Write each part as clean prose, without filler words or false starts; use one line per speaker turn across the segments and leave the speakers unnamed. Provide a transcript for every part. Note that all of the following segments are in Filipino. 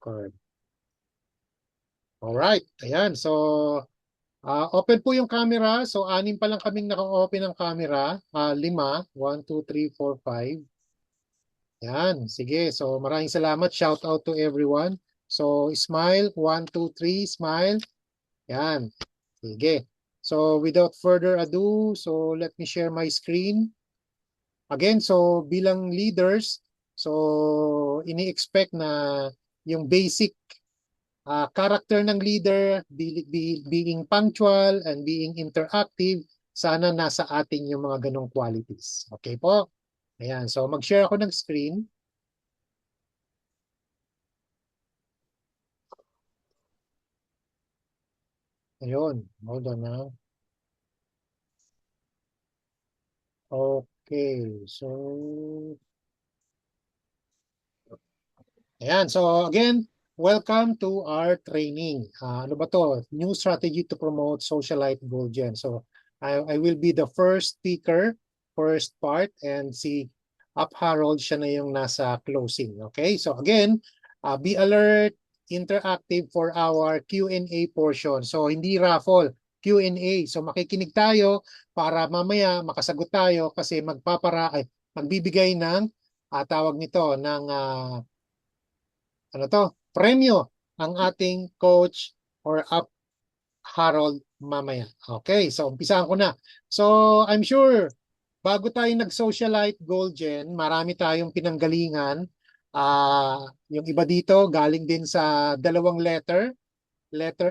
record. Alright, ayan. So, open po yung camera. So, anim pa lang kaming naka-open ng camera. Lima. 1, 2, 3, 4, 5. Ayan, sige. So, maraming salamat. Shout out to everyone. So, smile. 1, 2, 3, smile. Ayan. Sige. So, without further ado, so let me share my screen. Again, so bilang leaders, so ini-expect na yung basic character ng leader, being punctual and being interactive, sana nasa atin yung mga ganong qualities. Okay po? Ayan, so mag-share ako ng screen. Ayun, hold on na. Okay, so ayan, so again, welcome to our training. Ano ba to? New strategy to promote socialite goal gen. So I will be the first speaker, first part, and si Up Harold, siya na yung nasa closing. Okay, so again, be alert, interactive for our Q&A portion. So hindi raffle, Q&A. So makikinig tayo para mamaya makasagot tayo kasi magbibigay ng tawag nito ng ano to, premyo ang ating coach or up Harold mamaya. Okay, so umpisahan ko na. So I'm sure bago tayo nag-socialite goal gen, marami tayong pinanggalingan. Yung iba dito galing din sa dalawang letter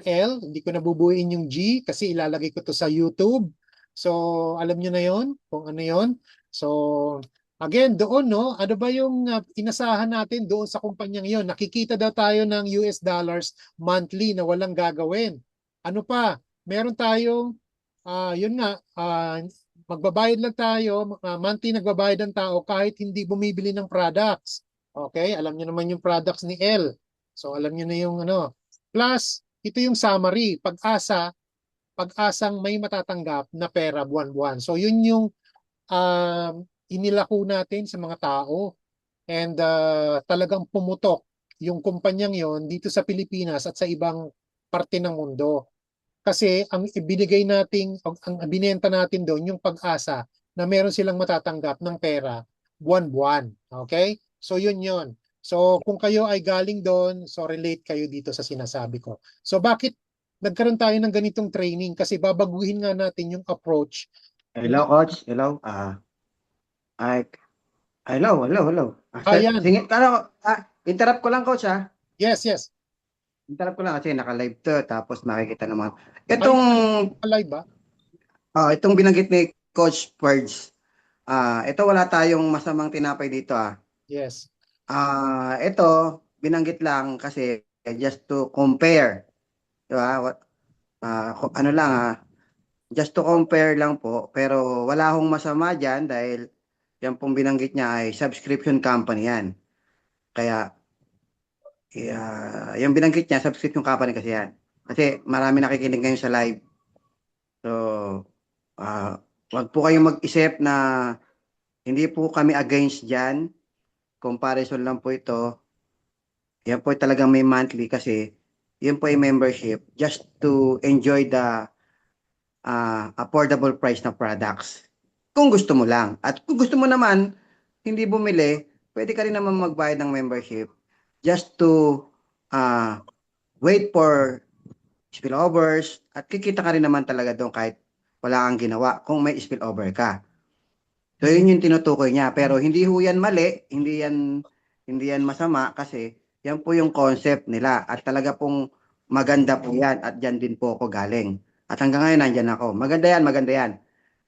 L, hindi ko nabubuin yung G kasi ilalagay ko to sa YouTube. So, alam nyo na yon kung ano yon. So, again, doon, no, ano ba yung inasahan natin doon sa kumpanyang yon? Nakikita daw tayo ng US dollars monthly na walang gagawin. Ano pa? Meron tayong, yun nga, magbabayad lang tayo, monthly nagbabayad ang tao kahit hindi bumibili ng products. Okay, alam nyo naman yung products ni L. So, alam nyo na yung ano. Plus, ito yung summary, pag-asang may matatanggap na pera buwan-buwan. So yun yung inilako natin sa mga tao and talagang pumutok yung kumpanyang yon dito sa Pilipinas at sa ibang parte ng mundo. Kasi ang ibinigay nating, ang binenta natin doon yung pag-asa na meron silang matatanggap ng pera buwan-buwan. Okay? So yun yun. So kung kayo ay galing doon, so relate kayo dito sa sinasabi ko. So bakit nagkaroon tayo ng ganitong training? Kasi babaguhin nga natin yung approach.
Hello, coach. Hello. Ay, hello.
Ayan.
Sige, interrupt ko lang, coach, ah.
Yes, yes.
Interrupt ko lang kasi naka-live to, tapos makikita naman.
Ay,
Itong,
live ba?
itong binanggit ni Coach Purge, ito wala tayong masamang tinapay dito, ah.
Yes.
Ito, binanggit lang kasi just to compare, di ba? Ano lang, just to compare lang po, pero wala akong masama dyan dahil yan pong binanggit niya ay subscription company yan. Kaya, yung binanggit niya, subscription company kasi yan. Kasi marami nakikinig ngayon sa live. So, wag po kayong mag-isip na hindi po kami against dyan. Comparison lang po ito. Yan po talagang may monthly kasi yun po ay membership just to enjoy the affordable price na products. Kung gusto mo lang. At kung gusto mo naman, hindi bumili, pwede ka rin naman magbayad ng membership just to uh, wait for spillovers at kikita ka rin naman talaga doon kahit wala kang ginawa kung may spillover ka. So yun yung tinutukoy niya. Pero hindi ho yan mali, hindi yan masama kasi yan po yung concept nila at talaga pong maganda po yan at dyan din po ako galing. At hanggang ngayon nandyan ako. Maganda yan, maganda yan.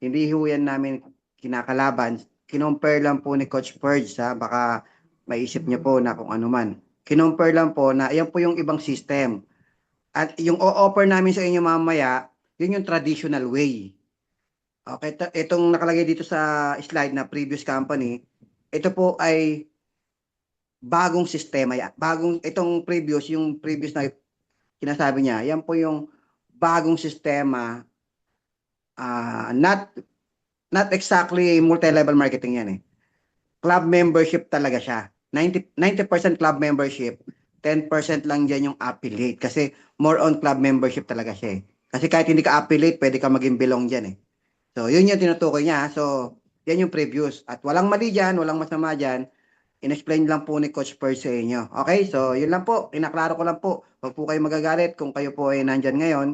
Hindi ho yan namin kinakalaban. Kinompare lang po ni Coach Purge, ha? Baka maisip niyo po na kung ano man. Kinompare lang po na yan po yung ibang system. At yung o-offer namin sa inyo mamaya, yun yung traditional way. Okay, itong nakalagay dito sa slide na previous company, ito po ay bagong sistema yan. Yung previous na sinasabi niya, yan po yung bagong sistema, not exactly multi-level marketing yan eh. Club membership talaga siya. 90% club membership, 10% lang dyan yung affiliate. Kasi more on club membership talaga siya eh. Kasi kahit hindi ka affiliate, pwede ka maging belong dyan eh. So, yun yung tinutukoy niya. So, yan yung previous. At walang mali dyan, walang masama dyan. In-explain lang po ni Coach Per sa inyo. Okay, so yun lang po. Inaklaro ko lang po. Huwag po kayo magagalit kung kayo po ay nandyan ngayon.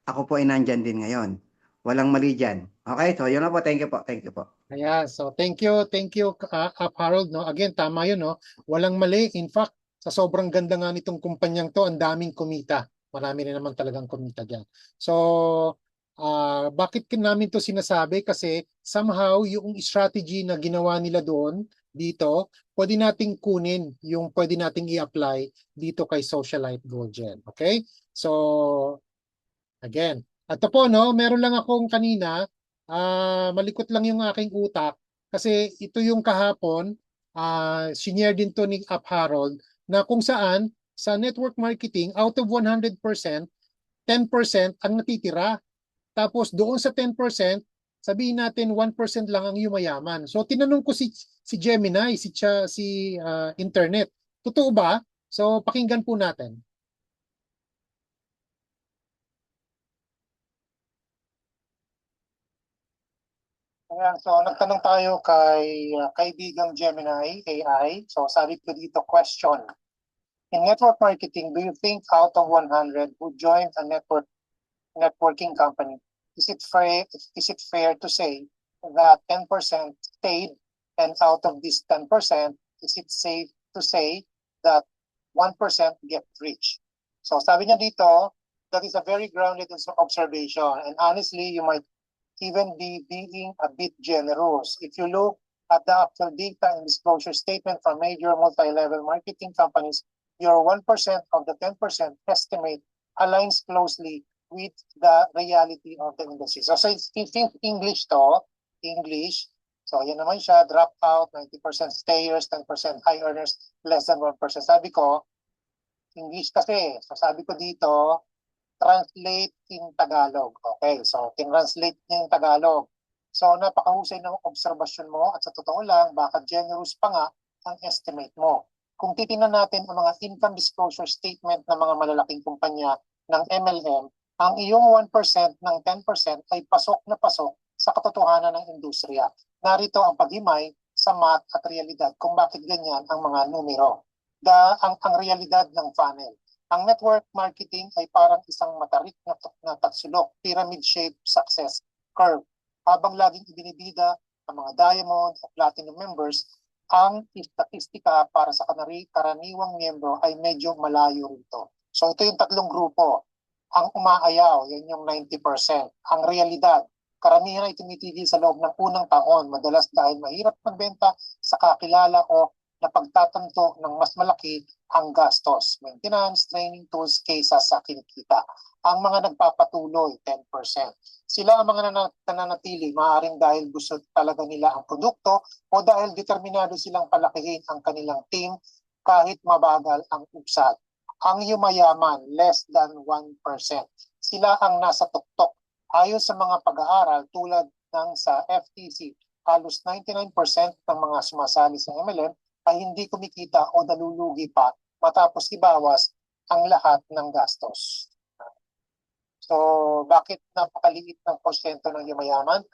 Ako po ay nandyan din ngayon. Walang mali dyan. Okay, so yun lang po. Thank you po. Thank you po.
Ayan, so thank you, Harold, no? Again, tama yun, no? Walang mali. In fact, sa sobrang ganda nga nitong kumpanyang to, ang daming kumita. Marami rin naman talagang kumita dyan. So, bakit namin to sinasabi? Kasi somehow, yung strategy na ginawa nila doon, dito, pwede nating kunin yung pwede nating i-apply dito kay Socialite Gold Gen. Okay? So, again, ito po, no? Meron lang akong kanina, malikot lang yung aking utak kasi ito yung kahapon, senior din to ni Up Harold na kung saan sa network marketing, out of 100%, 10% ang natitira. Tapos doon sa 10%, sabihin natin 1% lang ang yumayaman. So tinanong ko si Gemini, si internet. Totoo ba? So pakinggan po natin. Ayan, so nagtanong tayo kay kaibigang Gemini AI. So sabi ko dito, question. In network marketing, do you think out of 100 who joined a networking company, is it fair to say that 10% stayed, and out of this 10%, is it safe to say that 1% get rich? So sabi niya dito, that is a very grounded observation, and honestly, you might even be being a bit generous. If you look at the actual data and disclosure statement from major multi-level marketing companies, your 1% of the 10% estimate aligns closely with the reality of the industry. So it's English to, English. So yan naman siya, dropout, 90% stayers, 10% high earners, less than 1%. Sabi ko, English kasi. So sabi ko dito, translate in Tagalog. Okay, so tinranslate niya yung Tagalog. So napakahusay ng obserbasyon mo at sa totoo lang, baka generous pa nga ang estimate mo. Kung titingnan natin ang mga income disclosure statement ng mga malalaking kumpanya ng MLM, ang iyong 1% ng 10% ay pasok na pasok sa katotohanan ng industriya. Narito ang paghimay sa math at realidad kung bakit ganyan ang mga numero. Ang realidad ng funnel. Ang network marketing ay parang isang matarik na tatsulok, pyramid-shaped success curve. Habang laging ibinibida ang mga diamond at platinum members, ang statistika para sa karaniwang miyembro ay medyo malayo rito. So ito yung tatlong grupo. Ang umaayaw, yan yung 90%. Ang realidad, karamihan ay tumitigil sa loob ng unang taon, madalas dahil mahirap magbenta sa kakilala o napagtatanto ng mas malaki ang gastos, maintenance, training tools kaysa sa kinikita. Ang mga nagpapatuloy, 10%. Sila ang mga nananatili, maaaring dahil gusto talaga nila ang produkto o dahil determinado silang palakihin ang kanilang team kahit mabagal ang usad. Ang yumayaman, less than 1%. Sila ang nasa tuktok. Ayon sa mga pag-aaral tulad ng sa FTC, halos 99% ng mga sumasali sa MLM ay hindi kumikita o nalulugi pa matapos ibawas ang lahat ng gastos. So, bakit napakaliit ng porsyento ng yumayaman?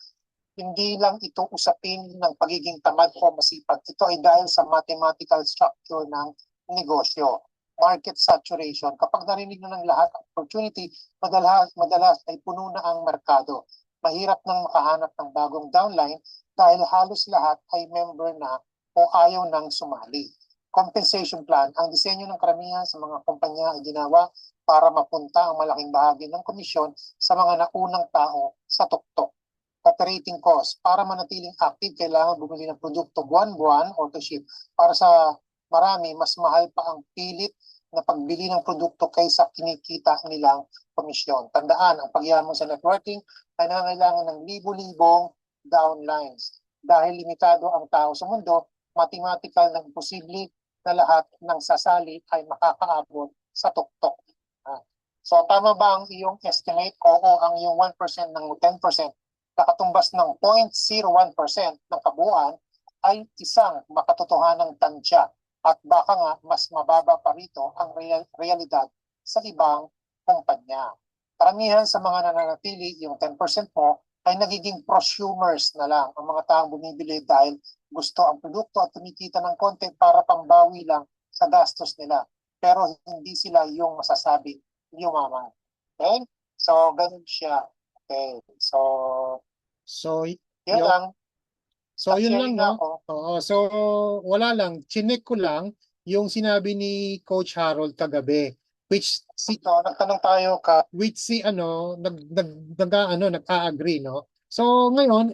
Hindi lang ito usapin ng pagiging tamad o masipag. Ito ay dahil sa mathematical structure ng negosyo. Market saturation. Kapag narinig na ng lahat ang opportunity, madalas ay puno na ang merkado. Mahirap nang makahanap ng bagong downline dahil halos lahat ay member na o ayaw nang sumali. Compensation plan. Ang disenyo ng karamihan sa mga kumpanya ay ginawa para mapunta ang malaking bahagi ng komisyon sa mga naunang tao sa tuktok. Operating cost. Para manatiling active, kailangan bumili ng produkto buwan-buwan or to ship. Para sa marami, mas mahal pa ang pilit na pagbili ng produkto kaysa kinikita nilang komisyon. Tandaan, ang pagyaman sa networking ay nangangailangan ng libo-libong downlines. Dahil limitado ang tao sa mundo, mathematical na imposible na lahat ng sasali ay makakaabot sa tuktok. So tama ba ang iyong estimate? Oo, ang iyong 1% ng 10% na katumbas ng 0.01% ng kabuuan ay isang makatotohanang tansya At baka nga mas mababa pa rito ang realidad sa ibang kumpanya. Karamihan sa mga nananatili, yung 10% po, ay nagiging prosumers na lang. Ang mga taong bumibili dahil gusto ang produkto at kumikita ng konti para pambawi lang sa gastos nila. Pero hindi sila yung masasabi yumaman. Okay? So, ganun siya. Okay. So yun lang.
So yun lang,
Nag-sharing na
no?
ako.
Oo, so wala lang, chinek ko lang yung sinabi ni Coach Harold kagabi, which
So, nagtanong tayo ka.
si nag-a-agree, no? So ngayon,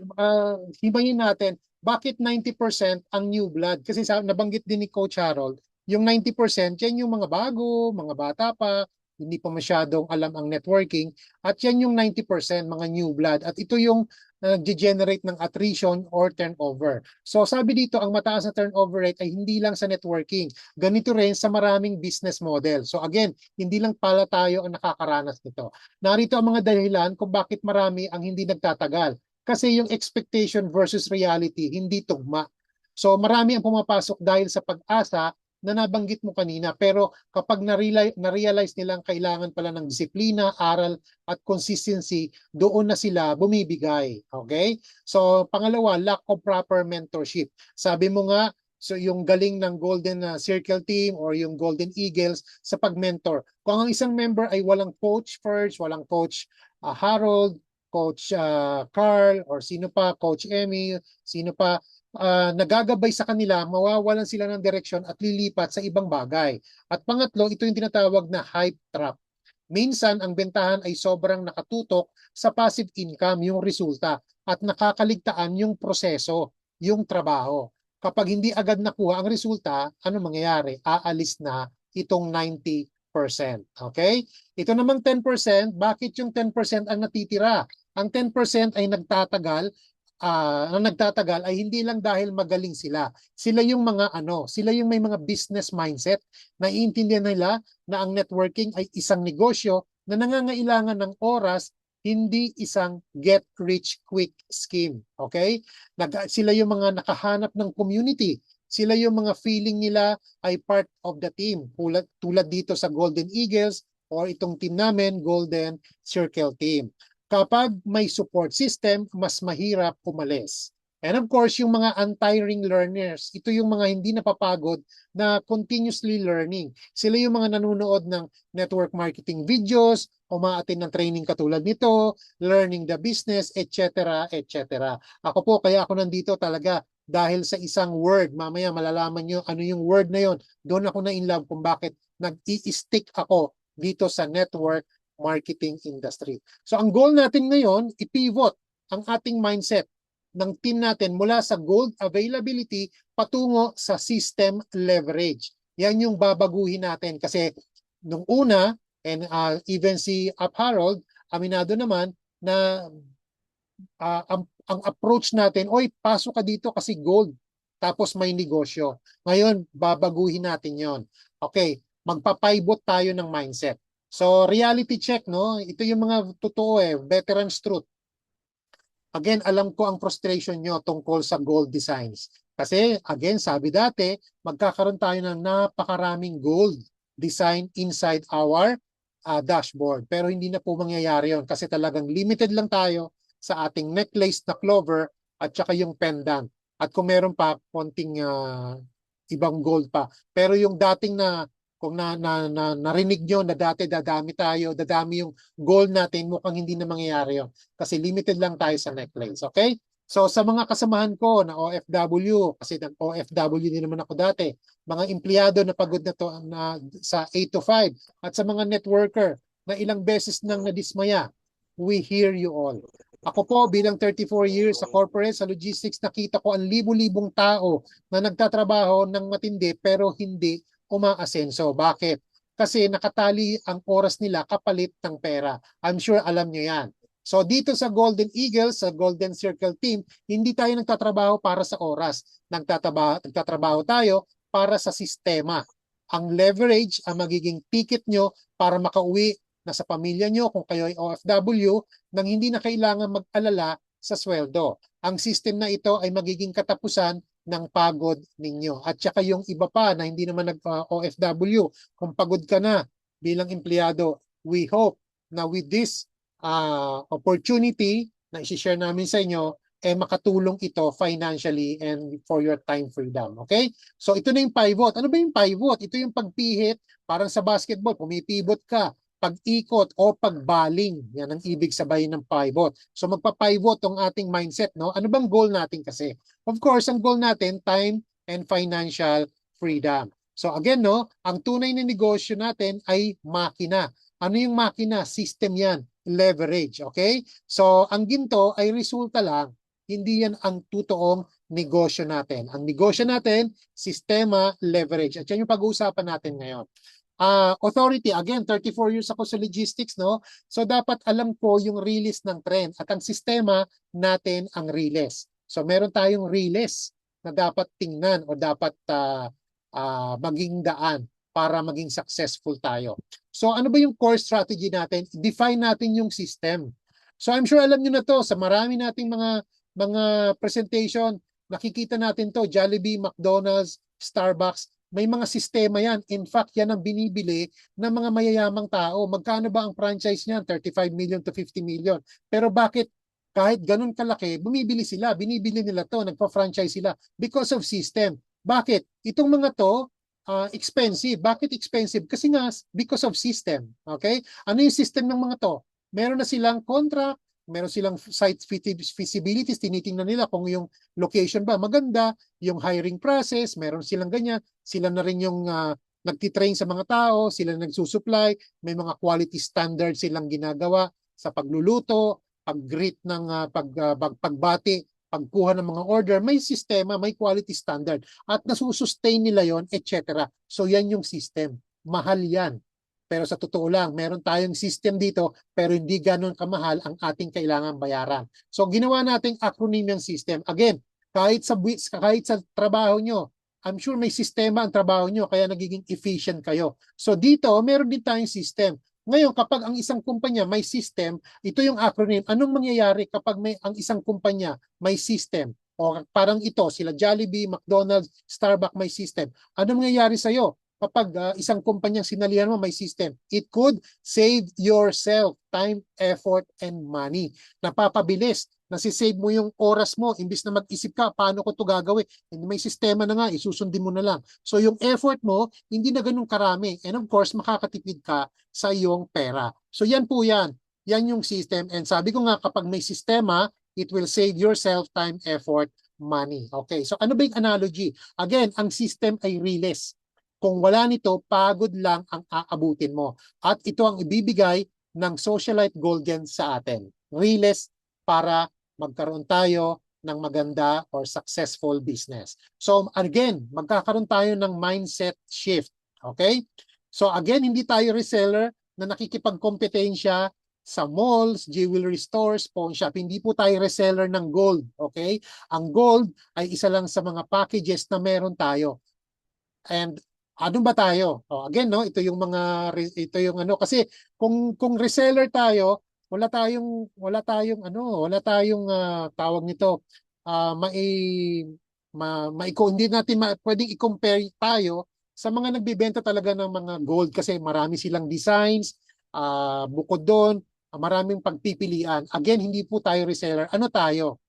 himayin natin bakit 90% ang new blood? Kasi nabanggit din ni Coach Harold, yung 90% yan yung mga bago, mga bata pa, hindi pa masyadong alam ang networking, at yan yung 90% mga new blood. At ito yung nag-generate ng attrition or turnover. So sabi dito, ang mataas na turnover rate ay hindi lang sa networking. Ganito rin sa maraming business model. So again, hindi lang pala tayo ang nakakaranas nito. Narito ang mga dahilan kung bakit marami ang hindi nagtatagal. Kasi yung expectation versus reality, hindi tugma. So marami ang pumapasok dahil sa pag-asa na nabanggit mo kanina. Pero kapag na-realize nilang kailangan pala ng disiplina, aral, at consistency, doon na sila bumibigay. Okay? So pangalawa, lack of proper mentorship. Sabi mo nga, so yung galing ng Golden Circle Team or yung Golden Eagles sa pag-mentor. Kung ang isang member ay walang coach first, walang coach Harold, coach Carl, or sino pa, coach Emmy, sino pa, nagagabay sa kanila, mawawalan sila ng direksyon at lilipat sa ibang bagay. At pangatlo, ito yung tinatawag na hype trap. Minsan, ang bentahan ay sobrang nakatutok sa passive income, yung resulta, at nakakaligtaan yung proseso, yung trabaho. Kapag hindi agad nakuha ang resulta, ano mangyayari? Aalis na itong 90%. Okay? Ito namang 10%, bakit yung 10% ang natitira? Ang 10% ay nagtatagal ay hindi lang dahil magaling sila. Sila yung sila yung may mga business mindset. Naiintindihan nila na ang networking ay isang negosyo na nangangailangan ng oras, hindi isang get rich quick scheme. Okay? Sila yung mga nakahanap ng community. Sila yung mga feeling nila ay part of the team. Tulad dito sa Golden Eagles or itong team namin, Golden Circle Team. Kapag may support system, mas mahirap umalis. And of course, yung mga untiring learners, ito yung mga hindi napapagod na continuously learning. Sila yung mga nanonood ng network marketing videos, umaattend ng training katulad nito, learning the business, etc. etc. Ako po, kaya ako nandito talaga dahil sa isang word. Mamaya malalaman nyo ano yung word na yon. Doon ako na in love kung bakit nag-i-stick ako dito sa network marketing industry. So ang goal natin ngayon, i-pivot ang ating mindset ng team natin mula sa gold availability patungo sa system leverage. Yan yung babaguhin natin kasi nung una, and even si Up Harold, aminado naman na ang approach natin, oy, pasok ka dito kasi gold, tapos may negosyo. Ngayon, babaguhin natin yon. Okay, magpa-pivot tayo ng mindset. So reality check, no? Ito yung mga totoo veterans truth. Again, alam ko ang frustration nyo tungkol sa gold designs. Kasi again, sabi dati, magkakaroon tayo ng napakaraming gold design inside our dashboard. Pero hindi na po mangyayari yon kasi talagang limited lang tayo sa ating necklace na clover at saka yung pendant. At kung meron pa, konting ibang gold pa. Pero yung dating kung narinig nyo na dati dadami yung goal natin, mukhang hindi na mangyayari yun. Kasi limited lang tayo sa necklace. Okay? So sa mga kasamahan ko na OFW, kasi OFW din naman ako dati, mga empleyado na pagod na to sa 8 to 5, at sa mga networker na ilang beses nang nadismaya, we hear you all. Ako po bilang 34 years sa corporate, sa logistics, nakita ko ang libu-libong tao na nagtatrabaho ng matindi pero hindi umaasenso. Bakit? Kasi nakatali ang oras nila kapalit ng pera. I'm sure alam nyo yan. So dito sa Golden Eagles, sa Golden Circle Team, hindi tayo nagtatrabaho para sa oras. Nagtatrabaho tayo para sa sistema. Ang leverage, ang magiging ticket nyo para makauwi na sa pamilya nyo kung kayo ay OFW nang hindi na kailangan mag-alala sa sweldo. Ang system na ito ay magiging katapusan ng pagod ninyo. At saka yung iba pa na hindi naman nag-OFW, kung pagod ka na bilang empleyado, we hope na with this opportunity na isi-share namin sa inyo, makatulong ito financially and for your time freedom. Okay? So ito na yung pivot. Ano ba yung pivot? Ito yung pagpihit, parang sa basketball, pumipivot ka, pag-ikot o pagbaling. Yan ang ibig sabihin ng pivot. So magpa-pivot tong ating mindset, no? Ano bang goal natin kasi? Of course, ang goal natin, time and financial freedom. So again, no, ang tunay na negosyo natin ay makina. Ano yung makina? System yan. Leverage. Okay? So ang ginto ay resulta lang. Hindi yan ang totoong negosyo natin. Ang negosyo natin, sistema, leverage. At yan yung pag-uusapan natin ngayon. Authority, again, 34 years ako sa logistics, no? So dapat alam ko yung release ng trend at ang sistema natin ang release. So meron tayong release na dapat tingnan o dapat maging daan para maging successful tayo. So ano ba yung core strategy natin? Define natin yung system. So I'm sure alam nyo na to sa marami nating mga presentation, nakikita natin to, Jollibee, McDonald's, Starbucks, may mga sistema yan. In fact, yan ang binibili ng mga mayayamang tao. Magkano ba ang franchise niyan? 35 million to 50 million. Pero bakit kahit ganun kalaki, bumibili sila, binibili nila to, nagpa-franchise sila because of system. Bakit? Itong mga to, expensive. Bakit expensive? Kasi nga, because of system. Okay? Ano yung system ng mga to? Meron na silang contract, meron silang site feasibilities, tinitingnan nila kung yung location ba maganda, yung hiring process, meron silang ganyan, sila na rin yung nagtitrain sa mga tao, sila nagsusupply, may mga quality standards silang ginagawa sa pagluluto, pag-greet ng pagbati, pagkuha ng mga order, may sistema, may quality standard at nasusustain nila yon, etc. So yan yung system. Mahal yan. Pero sa totoo lang, meron tayong system dito pero hindi ganun kamahal ang ating kailangan bayaran. So ginawa nating acronym yung system. Again, kahit sa trabaho nyo, I'm sure may sistema ang trabaho nyo kaya nagiging efficient kayo. So dito, meron din tayong system. Ngayon, kapag ang isang kumpanya may system, ito yung acronym. Anong mangyayari kapag ang isang kumpanya may system? O parang ito, sila Jollibee, McDonald's, Starbucks may system. Anong mangyayari sa'yo? Kapag isang kumpanyang sinalihan mo may system, it could save yourself time, effort, and money. Napapabilis. Nasisave mo yung oras mo. Imbis na mag-isip ka, paano ko ito gagawin? And may sistema na nga, isusundin mo na lang. So yung effort mo, hindi na ganun karami. And of course, makakatipid ka sa iyong pera. So yan po yan. Yan yung system. And sabi ko nga, kapag may sistema, it will save yourself time, effort, money. Okay, so ano ba yung analogy? Again, ang system ay release. Kung wala nito, pagod lang ang aabutin mo. At ito ang ibibigay ng Socialite Golden sa atin. Release para magkaroon tayo ng maganda or successful business. So again, magkakaroon tayo ng mindset shift. Okay? So again, hindi tayo reseller na nakikipagkompetensya sa malls, jewelry stores, pawn shop. Hindi po tayo reseller ng gold. Okay? Ang gold ay isa lang sa mga packages na meron tayo. And ano ba tayo? Again, no, ito yung kasi kung reseller tayo, wala tayong tawag nito hindi natin pwedeng i-compare tayo sa mga nagbebenta talaga ng mga gold kasi marami silang designs, bukod doon, maraming pagpipilian. Again, hindi po tayo reseller. Ano tayo?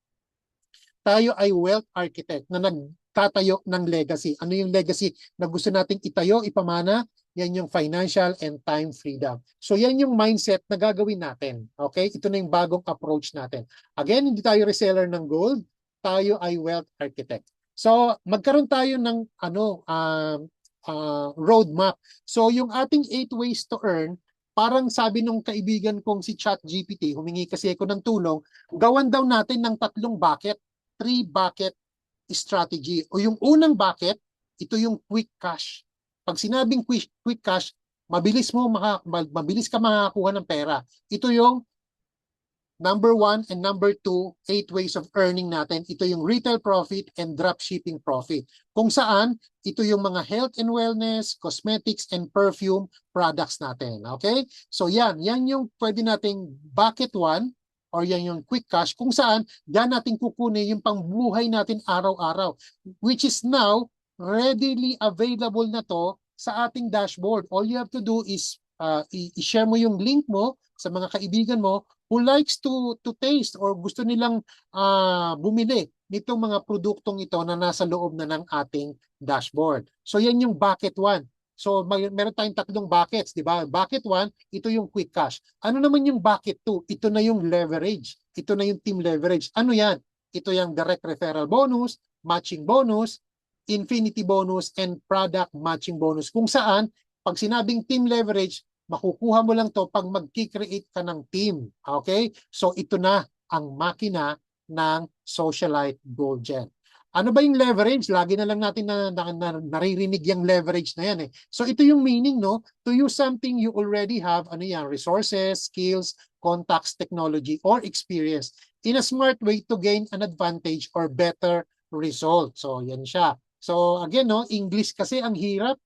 Tayo ay wealth architect na nagtatayo ng legacy. Ano yung legacy na gusto nating itayo, ipamana? Yan yung financial and time freedom. So yan yung mindset na gagawin natin. Okay? Ito na yung bagong approach natin. Again, hindi tayo reseller ng gold. Tayo ay wealth architect. So magkaroon tayo ng roadmap. So yung ating 8 ways to earn, parang sabi nung kaibigan kong si ChatGPT, humingi kasi ako ng tulong, gawan daw natin ng 3 bucket. 3 bucket strategy. O yung unang bucket, ito yung quick cash. Pag sinabing quick cash, mabilis ka makakakuha ng pera. Ito yung number 1 and number 2, 8 ways of earning natin. Ito yung retail profit and dropshipping profit. Kung saan, ito yung mga health and wellness, cosmetics, and perfume products natin. Okay? So yan yung pwede nating bucket 1. or yan yung quick cash kung saan diyan natin kukunin yung pangbuhay natin araw-araw, which is now readily available na to sa ating dashboard. All you have to do is i-share mo yung link mo sa mga kaibigan mo who likes to taste or gusto nilang bumili nitong mga produktong ito na nasa loob na ng ating dashboard. So yan yung bucket 1. So meron tayong tatlong buckets, di ba? Bucket 1, ito yung quick cash. Ano naman yung bucket 2? Ito na yung leverage. Ito na yung team leverage. Ano yan? Ito yung direct referral bonus, matching bonus, infinity bonus, and product matching bonus. Kung saan, pag sinabing team leverage, makukuha mo lang to pag mag-create ka ng team. Okay? So ito na ang makina ng Socialite Gold Gen. Ano ba yung leverage? Lagi na lang natin naririnig yung leverage na yan eh. So ito yung meaning, no? To use something you already have, ano yan? Resources, skills, contacts, technology, or experience in a smart way to gain an advantage or better result. So yan siya. So again, no? English kasi ang hirap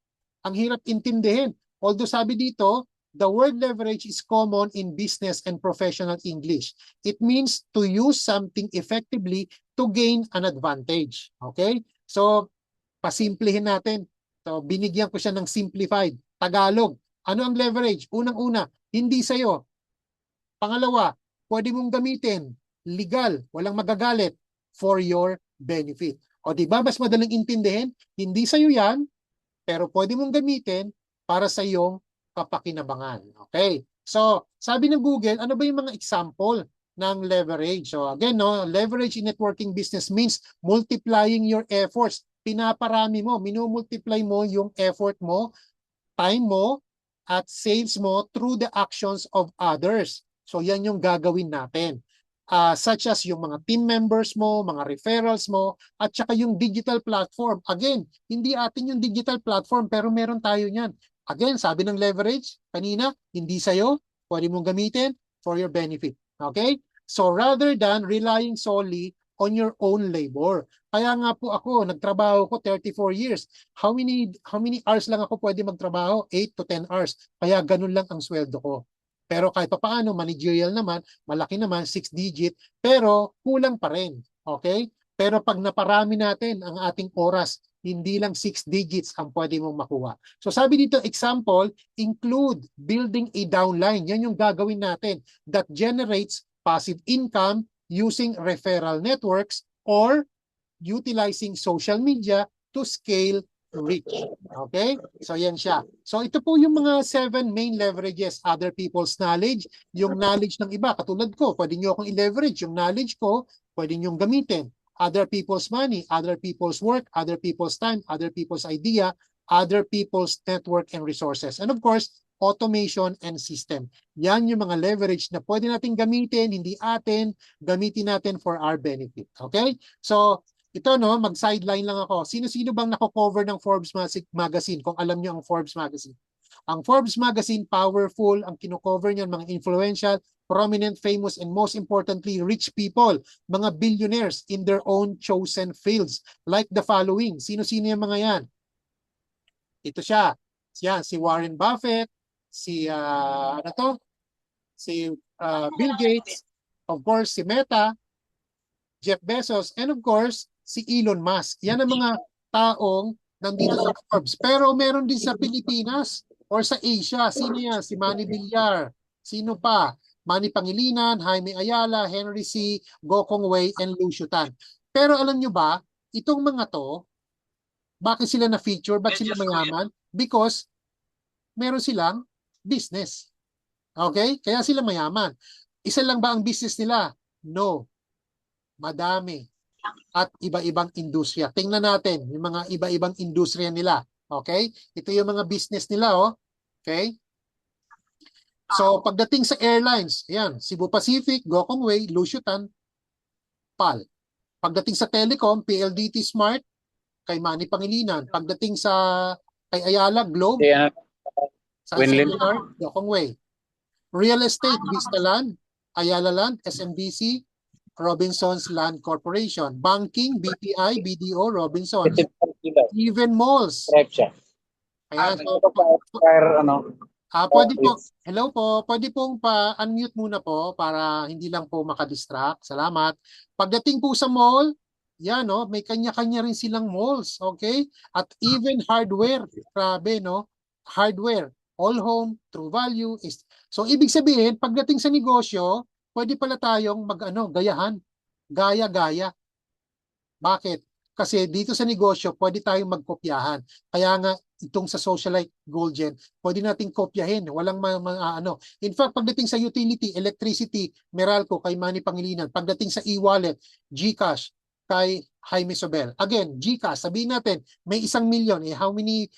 intindihin. Although sabi dito, the word leverage is common in business and professional English. It means to use something effectively to gain an advantage. Okay? So, pasimplihin natin. So, binigyan ko siya ng simplified. Tagalog. Ano ang leverage? Unang-una, hindi sa'yo. Pangalawa, pwede mong gamitin. Legal. Walang magagalit. For your benefit. O diba, mas madaling intindihin? Hindi sa'yo yan, pero pwede mong gamitin para sa iyong kapakinabangan. Okay? So, sabi ng Google, ano ba yung mga example ng leverage? So, again, no, leverage in networking business means multiplying your efforts. Pinaparami mo, minumultiply mo yung effort mo, time mo, at sales mo through the actions of others. So, yan yung gagawin natin. Such as yung mga team members mo, mga referrals mo, at saka yung digital platform. Again, hindi atin yung digital platform pero meron tayo niyan. Again, sabi ng leverage kanina, hindi sa'yo, pwede mong gamitin for your benefit. Okay? So rather than relying solely on your own labor. Kaya nga po ako, nagtrabaho ko 34 years. How many hours lang ako pwede magtrabaho? 8 to 10 hours. Kaya ganun lang ang sweldo ko. Pero kahit pa paano, managerial naman, malaki naman, 6 digit, pero kulang pa rin. Okay? Pero pag naparami natin ang ating oras, hindi lang 6 digits ang pwede mong makuha. So sabi dito, example, include building a downline. Yan yung gagawin natin that generates passive income using referral networks or utilizing social media to scale reach. Okay? So yan siya. So ito po yung mga 7 main leverages. Other people's knowledge, yung knowledge ng iba. Katulad ko, pwede nyo akong i-leverage. Yung knowledge ko, pwede nyo gamitin. Other people's money, other people's work, other people's time, other people's idea, other people's network and resources. And of course, automation and system. Yan yung mga leverage na pwede natin gamitin, hindi atin, gamitin natin for our benefit. Okay? So, ito no, mag-sideline lang ako. Sino-sino bang nako-cover ng Forbes Magazine kung alam niyo ang Forbes Magazine? Ang Forbes Magazine, powerful, ang kino-cover niyan mga influential, prominent, famous, and most importantly, rich people, mga billionaires in their own chosen fields. Like the following. Sino-sino yung mga yan? Ito siya. Yan, si Warren Buffett, si Bill Gates, of course, si Meta, Jeff Bezos, and of course, si Elon Musk. Yan ang mga taong nandito sa Forbes. Pero meron din sa Pilipinas or sa Asia. Sino yan? Si Manny Villar. Sino pa? Manny Pangilinan, Jaime Ayala, Henry C., Gokong Wei, and Lucio Tan. Pero alam nyo ba, itong mga to, bakit sila na-feature? Bakit sila mayaman? Because meron silang business. Okay? Kaya sila mayaman. Isa lang ba ang business nila? No. Madami. At iba-ibang industriya. Tingnan natin yung mga iba-ibang industriya nila. Okay? Ito yung mga business nila, oh. Okay? So, pagdating sa airlines, ayan, Cebu Pacific, Gokong Wei, Lucio Tan, PAL. Pagdating sa telecom, PLDT Smart, kay Manny Pangilinan. Pagdating sa kay Ayala, Globe, sa Cellular, Gokong Wei. Real estate, Vistaland, Ayala Land, SMBC, Robinsons Land Corporation. Banking, BPI, BDO, Robinsons. Even malls. Ayan, so, Pwede po, hello po, pwede pong pa-unmute muna po para hindi lang po makadistract. Salamat. Pagdating po sa mall, yan no, may kanya-kanya rin silang malls, okay? At even hardware, grabe no, hardware, all home, True Value is. So ibig sabihin, pagdating sa negosyo, pwede pala tayong mag-ano, gayahan, gaya-gaya. Bakit? Kasi dito sa negosyo, pwede tayong magkopyahan. Kaya nga, itong sa Socialite Goldgen, pwede nating kopyahin. Walang ano. In fact, pagdating sa utility, electricity, Meralco, kay Manny Pangilinan. Pagdating sa e-wallet, GCash, kay Jaime Sobel. Again, GCash, sabihin natin, may 1 milyon. How many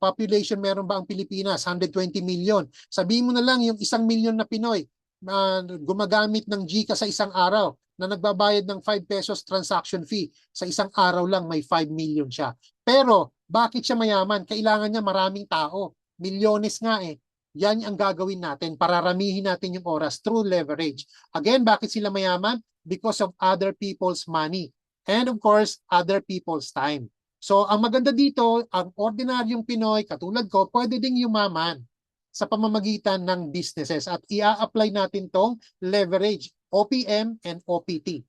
population meron ba ang Pilipinas? 120 million. Sabihin mo na lang yung 1 milyon na Pinoy na gumagamit ng GCash sa isang araw na nagbabayad ng 5 pesos transaction fee. Sa isang araw lang may 5 million siya. Pero bakit siya mayaman? Kailangan niya maraming tao. Milyones nga eh. Yan ang gagawin natin. Pararamihin natin yung oras through leverage. Again, bakit sila mayaman? Because of other people's money. And of course, other people's time. So ang maganda dito, ang ordinaryong Pinoy, katulad ko, pwede ding yumaman sa pamamagitan ng businesses at ia-apply natin tong leverage, OPM and OPT.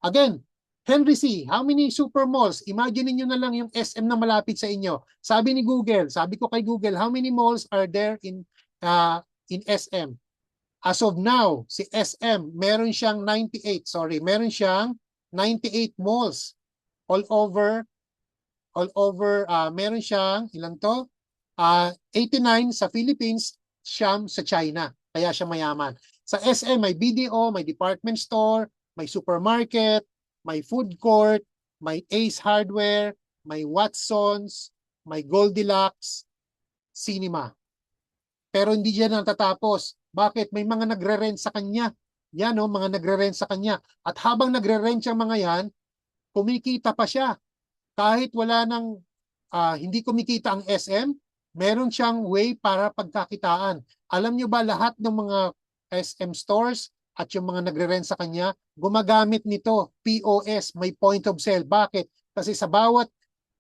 Again, Henry C., how many super malls? Imagine niyo na lang yung SM na malapit sa inyo. Sabi ni Google, sabi ko kay Google, how many malls are there in SM? As of now, si SM, meron siyang 98 malls all over, meron siyang, ilan to? 89 sa Philippines, siyam sa China. Kaya siya mayaman. Sa SM, may BDO, may department store, may supermarket, may food court, may Ace Hardware, may Watsons, may Goldilocks, cinema. Pero hindi diyan natatapos. Bakit? May mga nagre-rent sa kanya. Yan o, mga nagre-rent sa kanya. At habang nagre-rent yung mga yan, kumikita pa siya. Kahit wala nang hindi kumikita ang SM, meron siyang way para pagkakitaan. Alam nyo ba lahat ng mga SM stores at yung mga nagre-rent sa kanya, gumagamit nito, POS, may point of sale. Bakit? Kasi sa bawat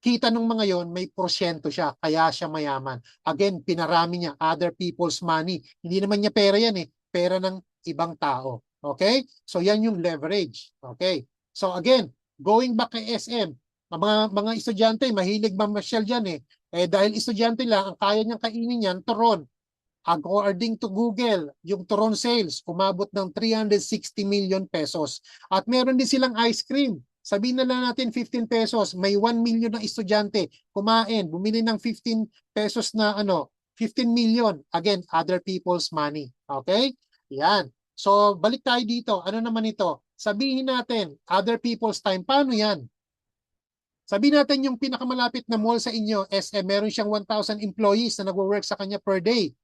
kita ng mga yon may porsyento siya, kaya siya mayaman. Again, pinarami niya, other people's money. Hindi naman niya pera yan eh, pera ng ibang tao. Okay? So yan yung leverage. Okay? So again, going back kay SM, mga estudyante, mahilig mamasyal dyan eh. Dahil estudyante lang, ang kaya niyang kainin yan, turon. According to Google, yung turon sales, umabot ng 360 million pesos. At meron din silang ice cream. Sabihin na lang natin 15 pesos, may 1 million na estudyante kumain, bumili ng 15 pesos na 15 million. Again, other people's money. Okay? Yan. So, balik tayo dito. Ano naman ito? Sabihin natin, other people's time. Paano yan? Sabihin natin yung pinakamalapit na mall sa inyo, SM, meron siyang 1,000 employees na nagwo-work sa kanya per day.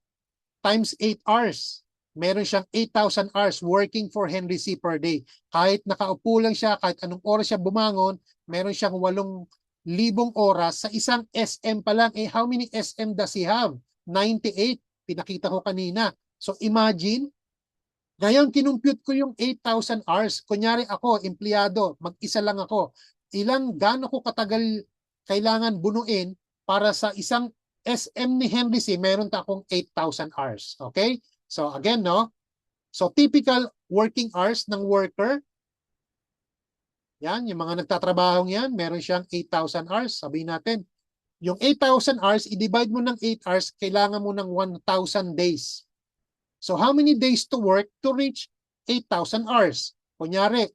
Times 8 hours. Meron siyang 8,000 hours working for Henry C. per day. Kahit nakaupo lang siya, kahit anong oras siya bumangon, meron siyang 8,000 oras sa isang SM pa lang. How many SM does he have? 98. Pinakita ko kanina. So imagine, ngayon kinumpute ko yung 8,000 hours. Kunyari ako, empleyado, mag-isa lang ako. Gaano ko katagal kailangan bunuin para sa isang SM ni Henry C, meron akong 8,000 hours. Okay? So again, no? So typical working hours ng worker, yan, yung mga nagtatrabahong yan, meron siyang 8,000 hours. Sabihin natin, yung 8,000 hours, i-divide mo ng 8 hours, kailangan mo ng 1,000 days. So how many days to work to reach 8,000 hours? Kunyari,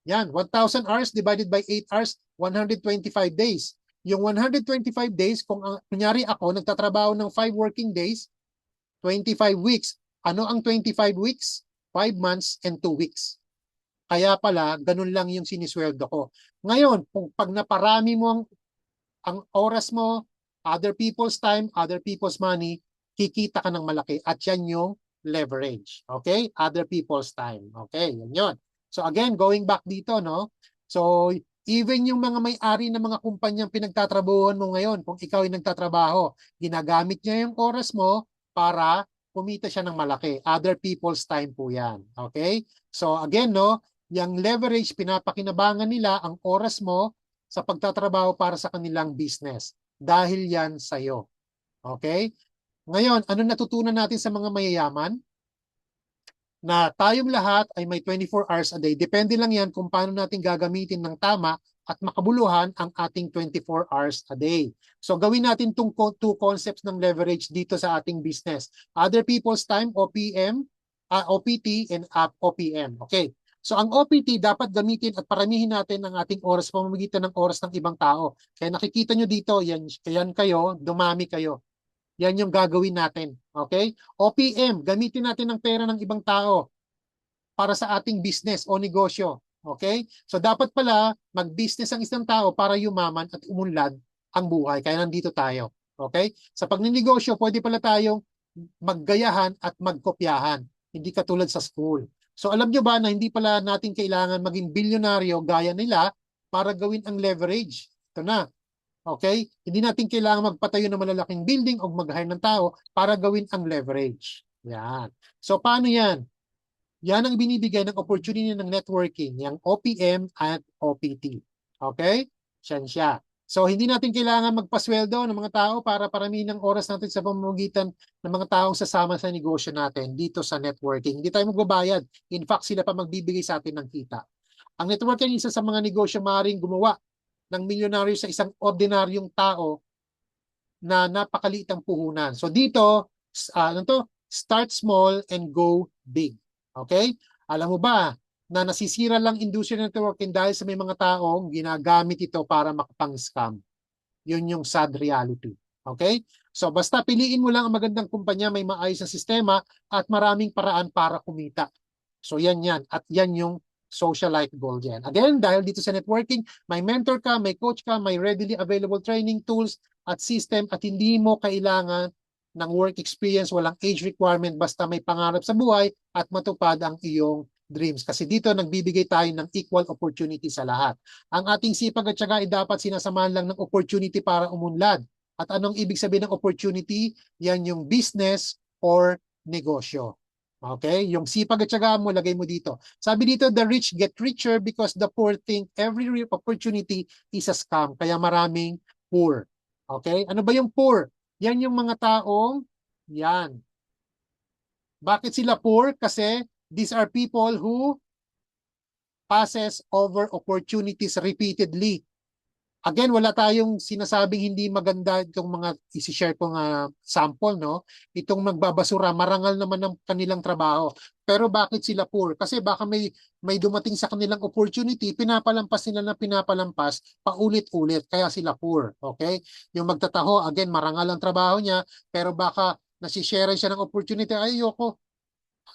yan, 1,000 hours divided by 8 hours, 125 days. Yung 125 days, kung kunyari ako, nagtatrabaho ng 5 working days, 25 weeks. Ano ang 25 weeks? 5 months and 2 weeks. Kaya pala, ganun lang yung sinisweldo ko. Ngayon, pag naparami mo ang oras mo, other people's time, other people's money, kikita ka ng malaki. At yan yung leverage. Okay? Other people's time. Okay? Yan yun. So again, going back dito, no? So even yung mga may-ari ng mga kumpanyang pinagtatrabahuan mo ngayon, kung ikaw ay nagtatrabaho, ginagamit niya yung oras mo para kumita siya ng malaki. Other people's time po yan. Okay? So again, no? Yung leverage, pinapakinabangan nila ang oras mo sa pagtatrabaho para sa kanilang business. Dahil yan sa'yo. Okay? Ngayon, ano natutunan natin sa mga mayayaman? Na tayong lahat ay may 24 hours a day. Depende lang yan kung paano natin gagamitin ng tama at makabuluhan ang ating 24 hours a day. So gawin natin itong two concepts ng leverage dito sa ating business. Other people's time, OPM, OPT, and OPM. Okay. So ang OPT dapat gamitin at paramihin natin ang ating oras pamamagitan ng oras ng ibang tao. Kaya nakikita nyo dito, yan kayo, dumami kayo. Yan yung gagawin natin. Okay? OPM, gamitin natin ang pera ng ibang tao para sa ating business o negosyo. Okay? So dapat pala mag-business ang isang tao para yumaman at umunlad ang buhay. Kaya nandito tayo. Okay? Sa pagninegosyo, pwede pala tayong maggayahan at magkopyahan. Hindi katulad sa school. So alam nyo ba na hindi pala natin kailangan maging bilyonaryo gaya nila para gawin ang leverage? Ito na. Okay? Hindi natin kailangan magpatayo ng malalaking building o mag-hire ng tao para gawin ang leverage. Yan. So, paano yan? Yan ang binibigay ng opportunity ng networking, yung OPM at OPT. Okay? Yan siya. So, hindi natin kailangan magpasweldo ng mga tao para paramihin ang oras natin sa pamamagitan ng mga taong sasama sa negosyo natin dito sa networking. Hindi tayo magbabayad. In fact, sila pa magbibigay sa atin ng kita. Ang networking, isa sa mga negosyo maaaring gumawa ng milyonaryo sa isang ordinaryong tao na napakaliit ang puhunan. So dito, ano to? Start small and go big. Okay? Alam mo ba na nasisira lang industrial networking dahil sa may mga taong ginagamit ito para makapang-scam. Yun yung sad reality. Okay? So basta piliin mo lang ang magandang kumpanya, may maayos na sistema at maraming paraan para kumita. So yan. At yan yung socialite goal yan. Again, dahil dito sa networking, may mentor ka, may coach ka, may readily available training tools at system at hindi mo kailangan ng work experience, walang age requirement, basta may pangarap sa buhay at matupad ang iyong dreams. Kasi dito nagbibigay tayo ng equal opportunity sa lahat. Ang ating sipag at syaga ay dapat sinasamahan lang ng opportunity para umunlad. At anong ibig sabihin ng opportunity? Yan yung business or negosyo. Okay? Yung sipag at syaga mo, lagay mo dito. Sabi dito, the rich get richer because the poor think every opportunity is a scam. Kaya maraming poor. Okay? Ano ba yung poor? Yan yung mga taong, yan. Bakit sila poor? Kasi these are people who passes over opportunities repeatedly. Again, wala tayong sinasabing hindi maganda itong mga isi-share kong sample, no? Itong magbabasura, marangal naman ng kanilang trabaho. Pero bakit sila poor? Kasi baka may dumating sa kanilang opportunity, pinapalampas nila na pinapalampas, paulit-ulit, kaya sila poor. Okay? Yung magtataho, again, marangal ang trabaho niya, pero baka nasishare siya ng opportunity, ay, ayoko,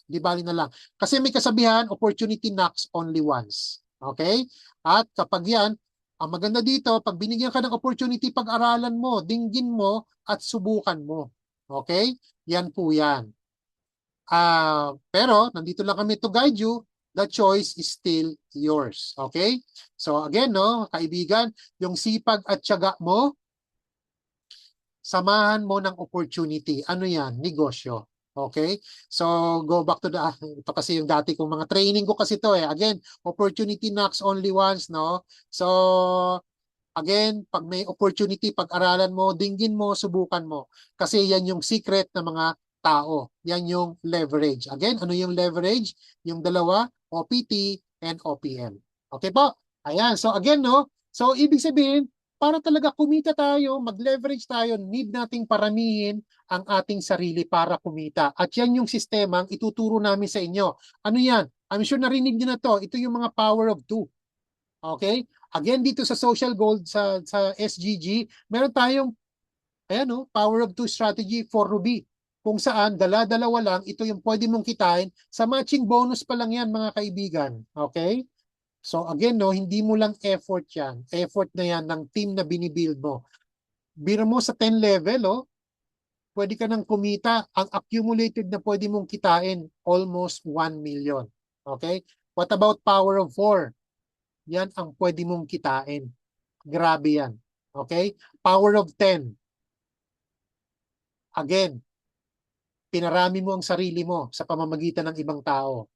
di bali na lang. Kasi may kasabihan, opportunity knocks only once. Okay? At kapag yan, ang maganda dito, pag binigyan ka ng opportunity, pag-aralan mo, dinggin mo, at subukan mo. Okay? Yan po yan. Pero, nandito lang kami to guide you. The choice is still yours. Okay? So again, no, kaibigan, yung sipag at tiyaga mo, samahan mo ng opportunity. Ano yan? Negosyo. Okay? So, go back to ito kasi yung dati kong mga training ko kasi to eh. Again, opportunity knocks only once, no? So, again, pag may opportunity, pag-aralan mo, dinggin mo, subukan mo. Kasi yan yung secret ng mga tao. Yan yung leverage. Again, ano yung leverage? Yung dalawa, OPT and OPM. Okay po? Ayan. So, again, no? So, ibig sabihin, para talaga kumita tayo, mag-leverage tayo, need nating paramihin ang ating sarili para kumita. At yan yung sistema ang ituturo namin sa inyo. Ano yan? I'm sure narinig niyo na to. Ito yung mga power of two. Okay? Again, dito sa social gold, sa SGG, meron tayong ayan, no, power of two strategy for Ruby. Kung saan, dala-dalawa lang, ito yung pwede mong kitain. Sa matching bonus pa lang yan, mga kaibigan. Okay? So again, no, hindi mo lang effort yan. Effort na yan ng team na binibuild mo. Biro mo sa 10 level, oh, pwede ka nang kumita. Ang accumulated na pwede mong kitain, almost 1 million. Okay? What about power of 4? Yan ang pwede mong kitain. Grabe yan. Okay? Power of 10. Again, pinarami mo ang sarili mo sa pamamagitan ng ibang tao.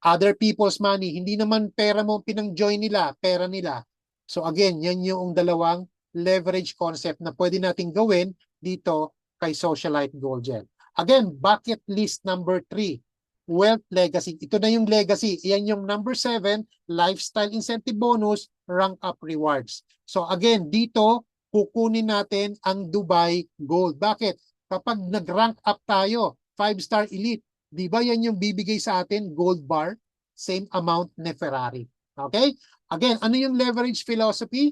Other people's money, hindi naman pera mo pinang-join nila, pera nila. So again, yan yung dalawang leverage concept na pwede nating gawin dito kay Socialite Gold Gen. Again, bucket list number 3, wealth legacy. Ito na yung legacy. Iyan yung number 7, lifestyle incentive bonus, rank up rewards. So again, dito kukunin natin ang Dubai Gold. Bakit? Kapag nag-rank up tayo, 5-star elite, di ba yan yung bibigay sa atin, gold bar, same amount ni Ferrari. Okay? Again, ano yung leverage philosophy?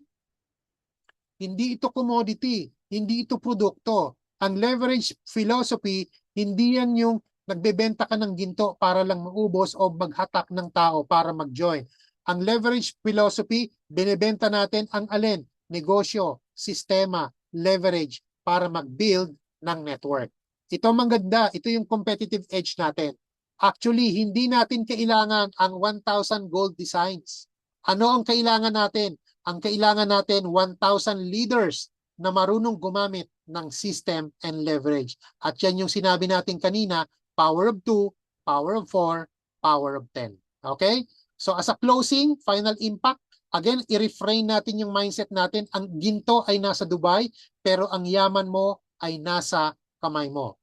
Hindi ito commodity, hindi ito produkto. Ang leverage philosophy, hindi yan yung nagbebenta ka ng ginto para lang maubos o maghatak ng tao para mag-join. Ang leverage philosophy, binebenta natin ang alin? Negosyo, sistema, leverage para mag-build ng network. Ito maganda, ito yung competitive edge natin. Actually, hindi natin kailangan ang 1,000 gold designs. Ano ang kailangan natin? Ang kailangan natin 1,000 leaders na marunong gumamit ng system and leverage. At yan yung sinabi natin kanina, power of 2, power of 4, power of 10. Okay? So as a closing, final impact, again, i-refrain natin yung mindset natin. Ang ginto ay nasa Dubai, pero ang yaman mo ay nasa kamay mo.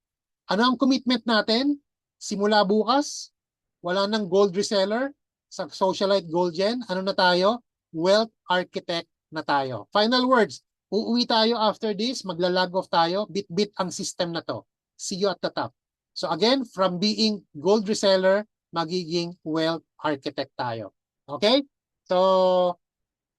Ano ang commitment natin? Simula bukas, wala nang gold reseller sa Socialite Gold Gen. Ano na tayo? Wealth architect na tayo. Final words, uuwi tayo after this, magla-log off tayo, bit-bit ang system na to. See you at the top. So again, from being gold reseller, magiging wealth architect tayo. Okay? So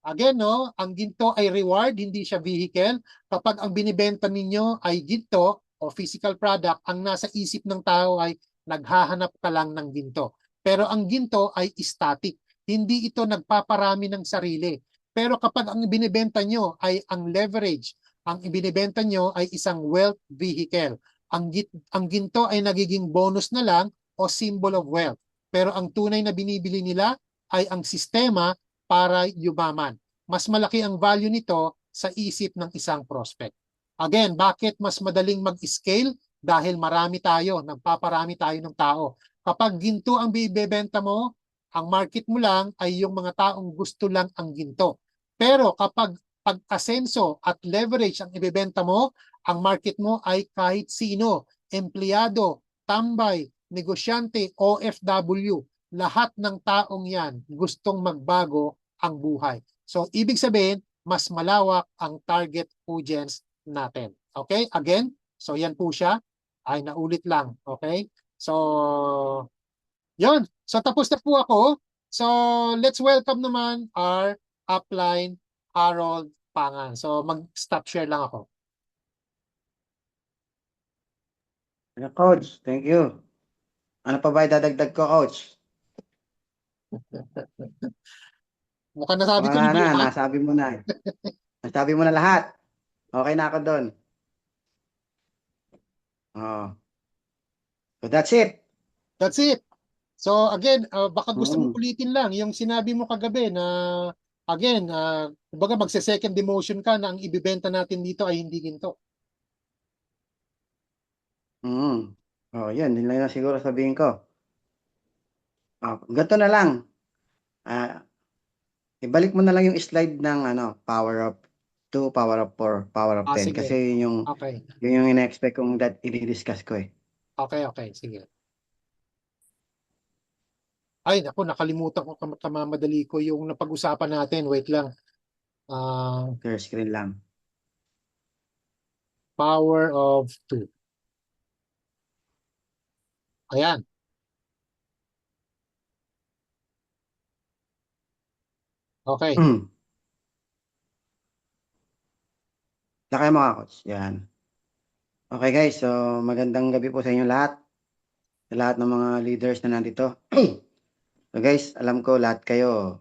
again, no, ang ginto ay reward, hindi siya vehicle. Kapag ang binibenta ninyo ay ginto o physical product, ang nasa isip ng tao ay naghahanap ka lang ng ginto. Pero ang ginto ay static. Hindi ito nagpaparami ng sarili. Pero kapag ang binibenta nyo ay ang leverage, ang ibinibenta nyo ay isang wealth vehicle. Ang ginto ay nagiging bonus na lang o symbol of wealth. Pero ang tunay na binibili nila ay ang sistema para yumaman. Mas malaki ang value nito sa isip ng isang prospect. Again, bakit mas madaling mag-scale? Dahil marami tayo, nagpaparami tayo ng tao. Kapag ginto ang bibebenta mo, ang market mo lang ay yung mga taong gusto lang ang ginto. Pero kapag pag-asenso at leverage ang ibebenta mo, ang market mo ay kahit sino, empleyado, tambay, negosyante, OFW, lahat ng taong yan gustong magbago ang buhay. So, ibig sabihin, mas malawak ang target audience natin. Okay? Again, so yan po siya. Ay, naulit lang. Okay? So, yun. So, tapos na po ako. So, let's welcome naman our upline, Harold Pangan. So, mag-stop share lang ako.
Coach, thank you. Ano pa ba idadagdag ko, Coach?
Mukhang nasabi ko
Wala
na
na,
lahat.
nasabi mo na. Nasabi mo na lahat. Okay na ako doon. Oh. So that's it.
That's it. So again, baka gusto mo
Mm.
ulitin lang yung sinabi mo kagabi na again, kumbaga magse-second demotion ka na ang ibibenta natin dito ay hindi ginto.
Mm. Oh, yan. Yun lang siguro sabihin ko. Oh, ganito na lang. Ah, ibalik mo na lang yung slide ng power of 2, power of 4, power of 10.
Sige.
Kasi
Okay.
yun yung ina-expect kong that i-discuss ko eh.
Okay. Sige. Ay, naku, nakalimutan ko kamamadali ko yung napag-usapan natin. Wait lang.
Clear screen lang.
Power of 2. Ayan. Okay.
Lakay mga coach. Yan. Okay guys, so magandang gabi po sa inyo lahat. Sa lahat ng mga leaders na nandito. So guys, alam ko lahat kayo,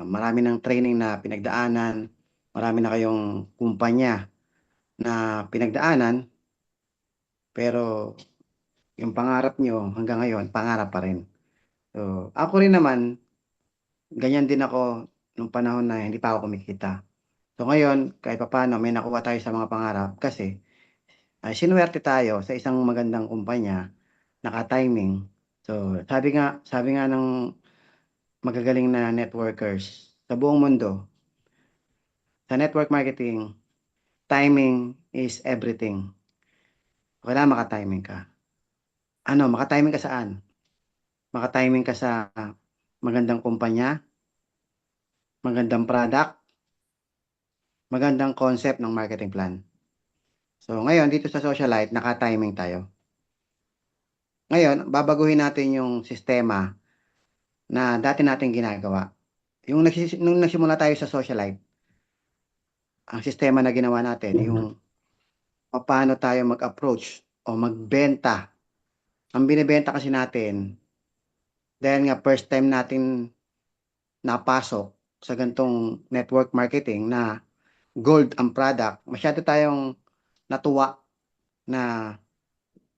marami ng training na pinagdaanan, marami na kayong kumpanya na pinagdaanan, pero yung pangarap nyo hanggang ngayon, pangarap pa rin. So ako rin naman, ganyan din ako nung panahon na hindi pa ako kumikita. So ngayon, kahit papaano, may nakuha tayo sa mga pangarap kasi ay sinuwerte tayo sa isang magandang kumpanya, naka-timing. So sabi nga ng magagaling na networkers sa buong mundo, sa network marketing, timing is everything. Kailangan makatiming ka. Ano, makatiming ka saan? Makatiming ka sa magandang kumpanya, magandang product, magandang concept ng marketing plan. So, ngayon, dito sa Socialite, naka-timing tayo. Ngayon, babaguhin natin yung sistema na dati natin ginagawa. Nung nagsimula tayo sa Socialite, ang sistema na ginawa natin, yung paano tayo mag-approach o magbenta. Ang binibenta kasi natin, dahil nga first time natin napasok sa gantong network marketing na gold ang product, masyado tayong natuwa na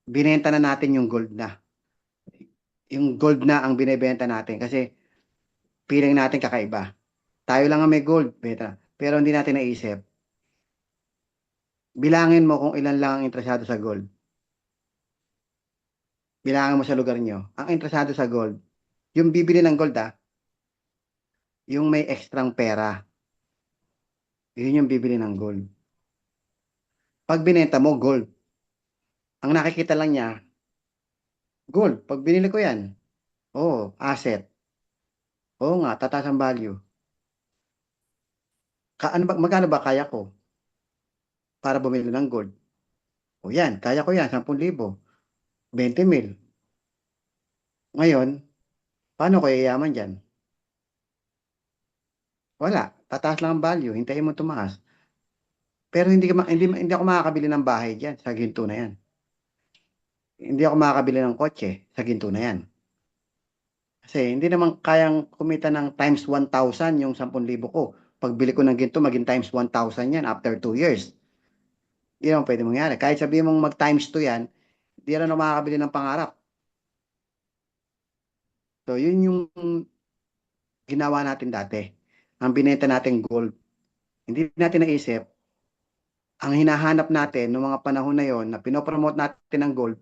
binenta na natin yung gold na. Yung gold na ang binebenta natin kasi feeling natin kakaiba. Tayo lang ang may gold, beta. Pero hindi natin naisip. Bilangin mo kung ilan lang ang interesado sa gold. Bilangin mo sa lugar nyo. Ang interesado sa gold, yung bibili ng gold yung may ekstrang pera. Yun yung bibili ng gold. Pag binenta mo, gold. Ang nakikita lang niya, gold. Pag binili ko yan, oh, asset. Oo nga, tataas ang value. Magkano ba kaya ko para bumili ng gold? O yan, kaya ko yan, 10,000, 20,000. Ngayon, paano ko yayaman dyan? Wala, tataas lang ang value, hintayin mo tumaas. Pero hindi ako makakabili ng bahay dyan sa ginto na yan. Hindi ako makakabili ng kotse sa ginto na yan. Kasi hindi naman kayang kumita ng times 1,000 yung 10,000 ko. Pagbili ko ng ginto, maging times 1,000 yan after 2 years. Hindi naman pwede mangyari. Kahit sabihin mong mag times 2 yan, hindi na makakabili ng pangarap. So, yun yung ginawa natin dati. Ang binenta natin gold. Hindi natin naisip, ang hinahanap natin noong mga panahon na yon na pinopromote natin ng gold,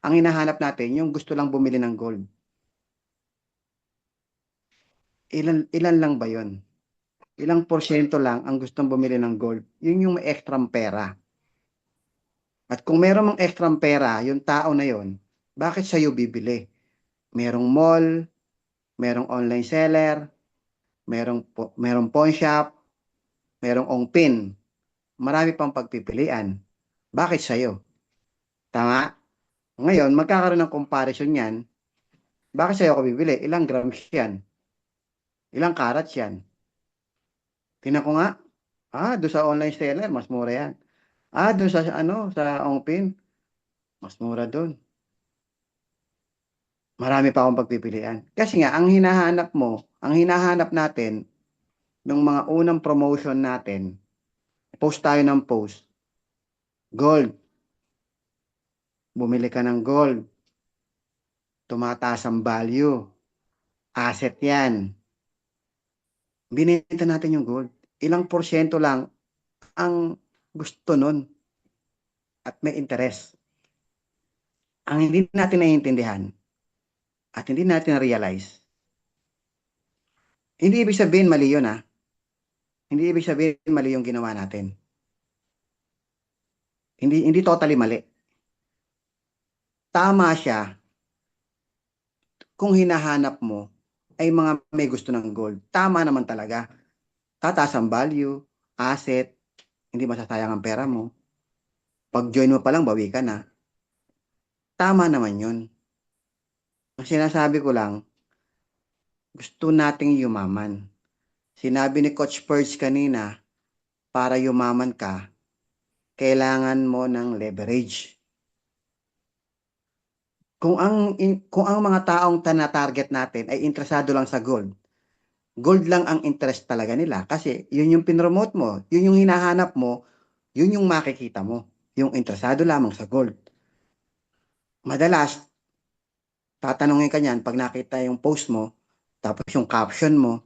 ang hinahanap natin yung gusto lang bumili ng gold. Ilan lang ba yon? Ilang porsyento lang ang gustong bumili ng gold? Yun yung may extrang pera. At kung meron mang extrang pera, yung tao na yon, bakit sa'yo bibili? Merong mall, merong online seller, merong pawn shop, merong ongpin. Marami pang pagpipilian. Bakit sa'yo? Tama? Ngayon, magkakaroon ng comparison yan. Bakit sa'yo ako bibili? Ilang grams yan? Ilang carats yan? Tingnan ko nga. Doon sa online seller, mas mura yan. Doon sa ongpin, mas mura doon. Marami pa akong pagpipilian. Kasi nga, ang hinahanap natin, ng mga unang promotion natin, post tayo ng post, gold. Bumili ka ng gold. Tumataas ang value. Asset yan. Binenta natin yung gold. Ilang porsyento lang ang gusto nun at may interest. Ang hindi natin naiintindihan at hindi natin na-realize, hindi ibig sabihin mali yun Hindi ibig sabihin mali yung ginawa natin. Hindi totally mali. Tama siya kung hinahanap mo ay mga may gusto ng gold. Tama naman talaga. Tataas ang value, asset, hindi masasayang ang pera mo. Pag join mo pa lang, bawi ka na. Tama naman yun. Ang sinasabi ko lang, gusto nating yumaman. Sinabi ni Coach Purge kanina, para yumaman ka, kailangan mo ng leverage. Kung ang mga taong target natin ay interesado lang sa gold lang ang interest talaga nila kasi yun yung pinromote mo, yun yung hinahanap mo, yun yung makikita mo, yung interesado lamang sa gold. Madalas, tatanungin ka niyan pag nakita yung post mo, tapos yung caption mo,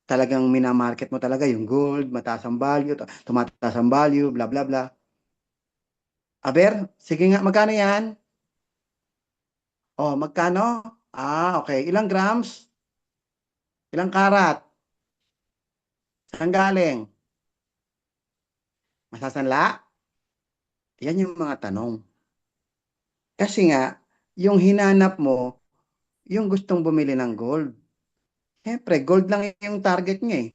talagang minamarket mo talaga yung gold, mataas ang value, tumataas ang value, bla bla bla. Aber, sige nga, magkano yan? Oh, magkano? Okay. Ilang grams? Ilang karat? Saan galing? Masasanla? Yan yung mga tanong. Kasi nga, yung hinanap mo, yung gustong bumili ng gold. Siyempre, gold lang yung target niya eh.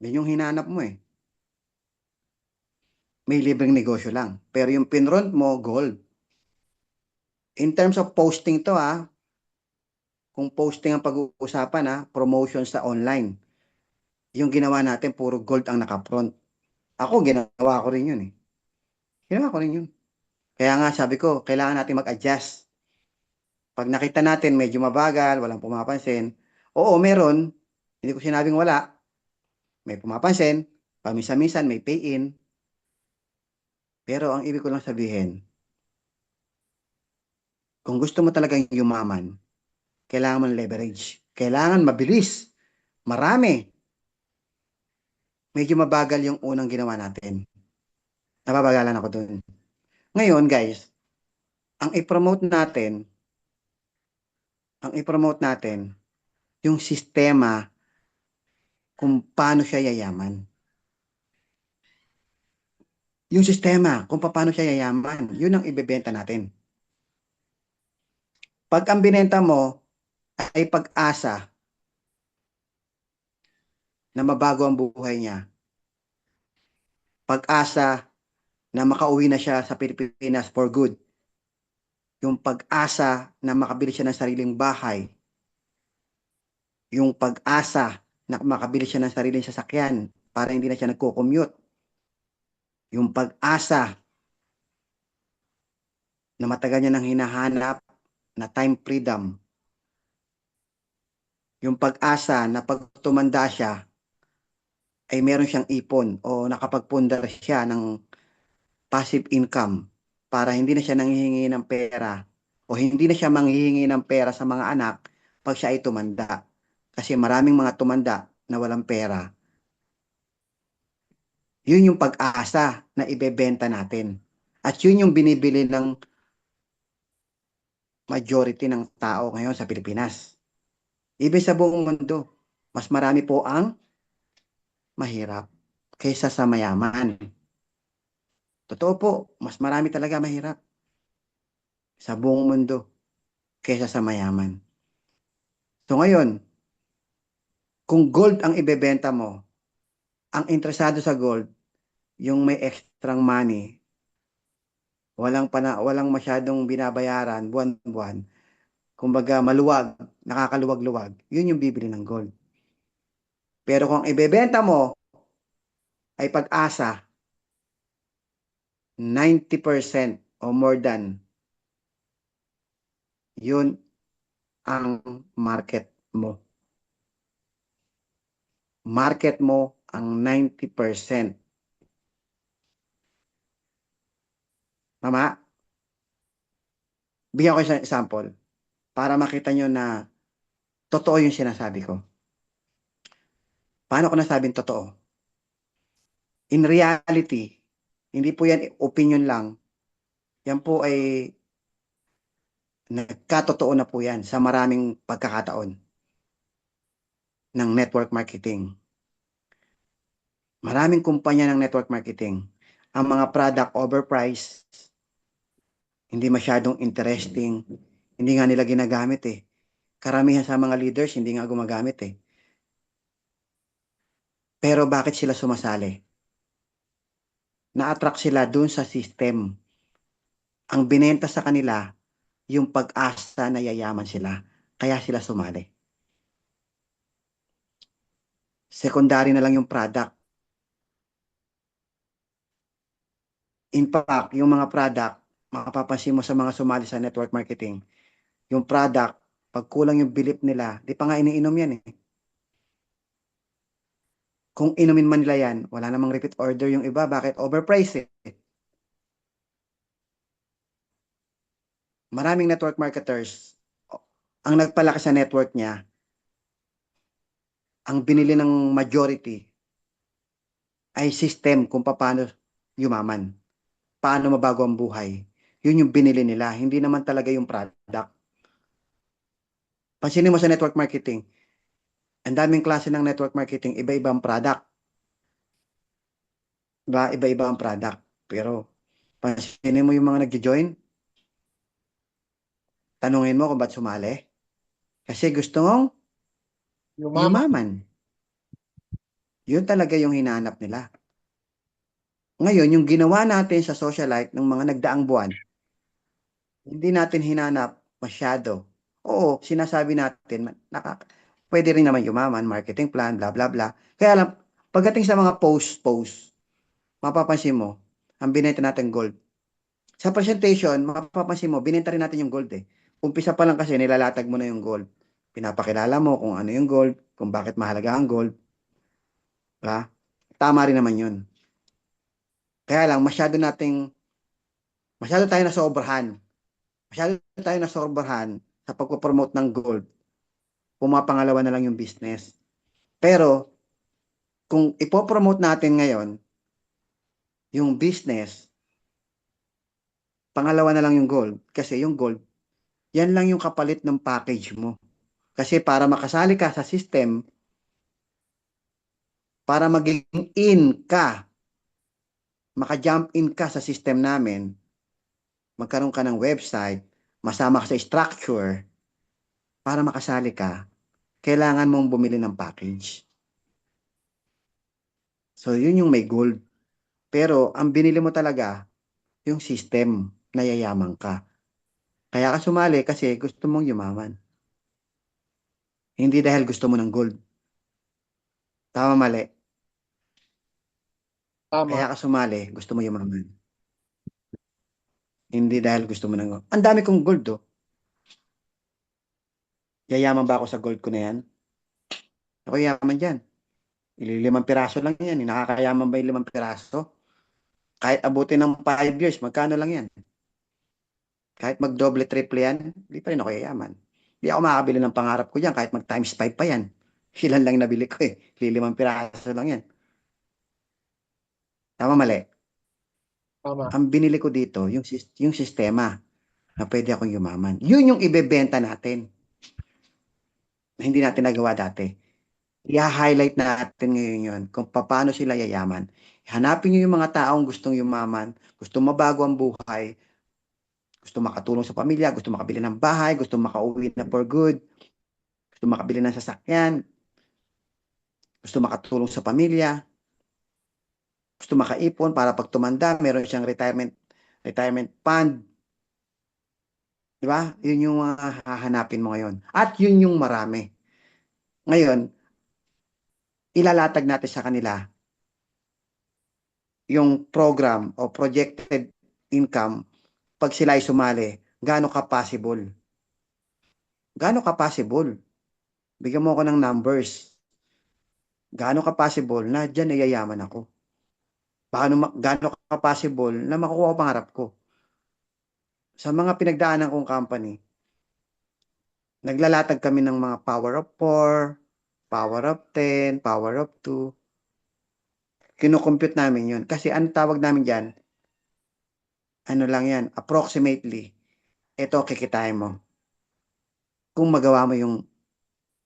Yan yung hinanap mo eh. May libreng negosyo lang. Pero yung pinront mo, gold. In terms of posting to kung posting ang pag-uusapan promotion sa online. Yung ginawa natin, puro gold ang nakapront. Ako, ginawa ko rin yun eh. Ginawa ko rin yun. Kaya nga sabi ko, kailangan natin mag-adjust. Pag nakita natin medyo mabagal, walang pumapansin, oo, meron. Hindi ko sinabing wala. May pumapansin, paminsan-minsan may pay-in. Pero ang ibig ko lang sabihin, kung gusto mo talagang yumaman, kailangan mo ng leverage. Kailangan mabilis. Marami. Medyo mabagal yung unang ginawa natin. Nababagalan ako dun. Ngayon, guys, ang i-promote natin, yung sistema kung paano siya yayaman. Yung sistema kung paano siya yayaman, yun ang ibebenta natin. Pag ang binenta mo ay pag-asa na mabago ang buhay niya, pag-asa na makauwi na siya sa Pilipinas for good, yung pag-asa na makabili siya ng sariling bahay, yung pag-asa na makabili siya ng sariling sasakyan para hindi na siya nagko-commute, yung pag-asa na matagal niya nang hinahanap na time freedom, yung pag-asa na pag tumanda siya ay meron siyang ipon o nakapagpundar siya ng passive income para hindi na siya nanghihingi ng pera o hindi na siya manghihingi ng pera sa mga anak pag siya ay tumanda. Kasi maraming mga tumanda na walang pera. Yun yung pag-asa na ibebenta natin. At yun yung binibili ng majority ng tao ngayon sa Pilipinas. Even sa buong mundo, mas marami po ang mahirap kaysa sa mayaman. Totoo po, mas marami talaga mahirap sa buong mundo kaysa sa mayaman. So ngayon, kung gold ang ibebenta mo, ang interesado sa gold, yung may extra money, walang masyadong binabayaran buwan-buwan, kumbaga maluwag, nakakaluwag-luwag, yun yung bibili ng gold. Pero kung ibebenta mo ay pag-asa, 90% o more than, yun ang market mo. Market mo ang 90%. Tama? Bigyan ko isang example para makita nyo na totoo yung sinasabi ko. Paano ko nasabing totoo? In reality, hindi po yan opinion lang. Yan po ay nagkatotoo na po yan sa maraming pagkakataon ng network marketing. Maraming kumpanya ng network marketing. Ang mga product overpriced, hindi masyadong interesting, hindi nga nila ginagamit eh. Karamihan sa mga leaders, hindi nga gumagamit eh. Pero bakit sila sumasali? Na-attract sila dun sa system. Ang binenta sa kanila, yung pag-asa na yayaman sila. Kaya sila sumali. Secondary na lang yung product. In fact, yung mga product, makapapansin mo sa mga sumali sa network marketing, yung product, pag kulang yung belief nila, di pa nga iniinom yan eh. Kung inumin man nila yan, wala namang repeat order yung iba. Bakit? Overpriced eh. Maraming network marketers, ang nagpalaki sa network niya, ang binili ng majority ay system kung paano yumaman. Paano mabago ang buhay. Yun yung binili nila. Hindi naman talaga yung product. Pansinin mo sa network marketing, ang daming klase ng network marketing, iba-ibang product. Iba-iba ang product. Pero, pansinin mo yung mga nag-join, tanungin mo kung ba't sumali. Kasi gusto mong
Yumaman.
yumaman. Yun talaga yung hinahanap nila. Ngayon, yung ginawa natin sa socialite ng mga nagdaang buwan, hindi natin hinanap masyado. Oo, sinasabi natin, pwede rin naman yumaman, marketing plan, bla bla bla. Kaya lang, pagdating sa mga post, mapapansin mo, ang binenta natin gold. Sa presentation, mapapansin mo, binenta rin natin yung gold eh. Umpisa pa lang kasi, nilalatag mo na yung gold. Pinapakilala mo kung ano yung gold, kung bakit mahalaga ang gold. Diba? Tama rin naman yun. Kaya lang, masyado tayo na sobrahan. Masyado tayo na sobrahan sa pagpo-promote ng gold. Pumapangalawa na lang yung business. Pero, kung ipopromote natin ngayon, yung business, pangalawa na lang yung gold. Kasi yung gold, yan lang yung kapalit ng package mo. Kasi para makasali ka sa system, para maging in ka, maka-jump in ka sa system namin, magkaroon ka ng website, masama ka sa structure, para makasali ka, kailangan mong bumili ng package. So, yun yung may gold. Pero, ang binili mo talaga, yung system, na yayaman ka. Kaya ka sumali kasi gusto mong yumaman. Hindi dahil gusto mo ng gold. Tama, mali.
Tama.
Kaya ka sumali, gusto mo yumaman. Hindi dahil gusto mo ng gold. Ang dami kong gold, oh. Yayaman ba ako sa gold ko na yan? Ako yaman dyan. Limang piraso lang yan. Nakakayaman ba yung 5 piraso? Kahit abutin ng 5 years, magkano lang yan? Kahit magdoble triple yan, hindi pa rin ako yayaman. Hindi ako makakabili ng pangarap ko dyan kahit mag times 5 pa yan. Ilan lang nabili ko eh. 5 piraso lang yan. Tama, mali.
Tama.
Ang binili ko dito, yung sistema na pwede akong yumaman. Yun yung ibebenta natin na hindi natin nagawa dati. I-highlight natin ngayon yun kung paano sila yayaman. Hanapin nyo yung mga taong gustong yumaman, gustong mabago ang buhay, gusto makatulong sa pamilya, gusto makabili ng bahay, gusto makauwi na for good, gusto makabili ng sasakyan, gusto makatulong sa pamilya, gusto makaipon para pag tumanda, meron siyang retirement fund. Di ba? Yun yung hahanapin mo ngayon. At yun yung marami. Ngayon, ilalatag natin sa kanila yung program o projected income pag sila ay sumali, gaano ka possible? Gaano ka possible? Bigyan mo ako ng numbers. Gaano ka possible na dyan nayayaman ako? Gaano ka possible na makukuha ko pangarap ko? Sa mga pinagdaanan kong company, naglalatag kami ng mga power of 4, power of 10, power of 2. Kino-compute namin yun. Kasi ang tawag namin dyan, ano lang yan, approximately, ito kikitain mo. Kung magawa mo yung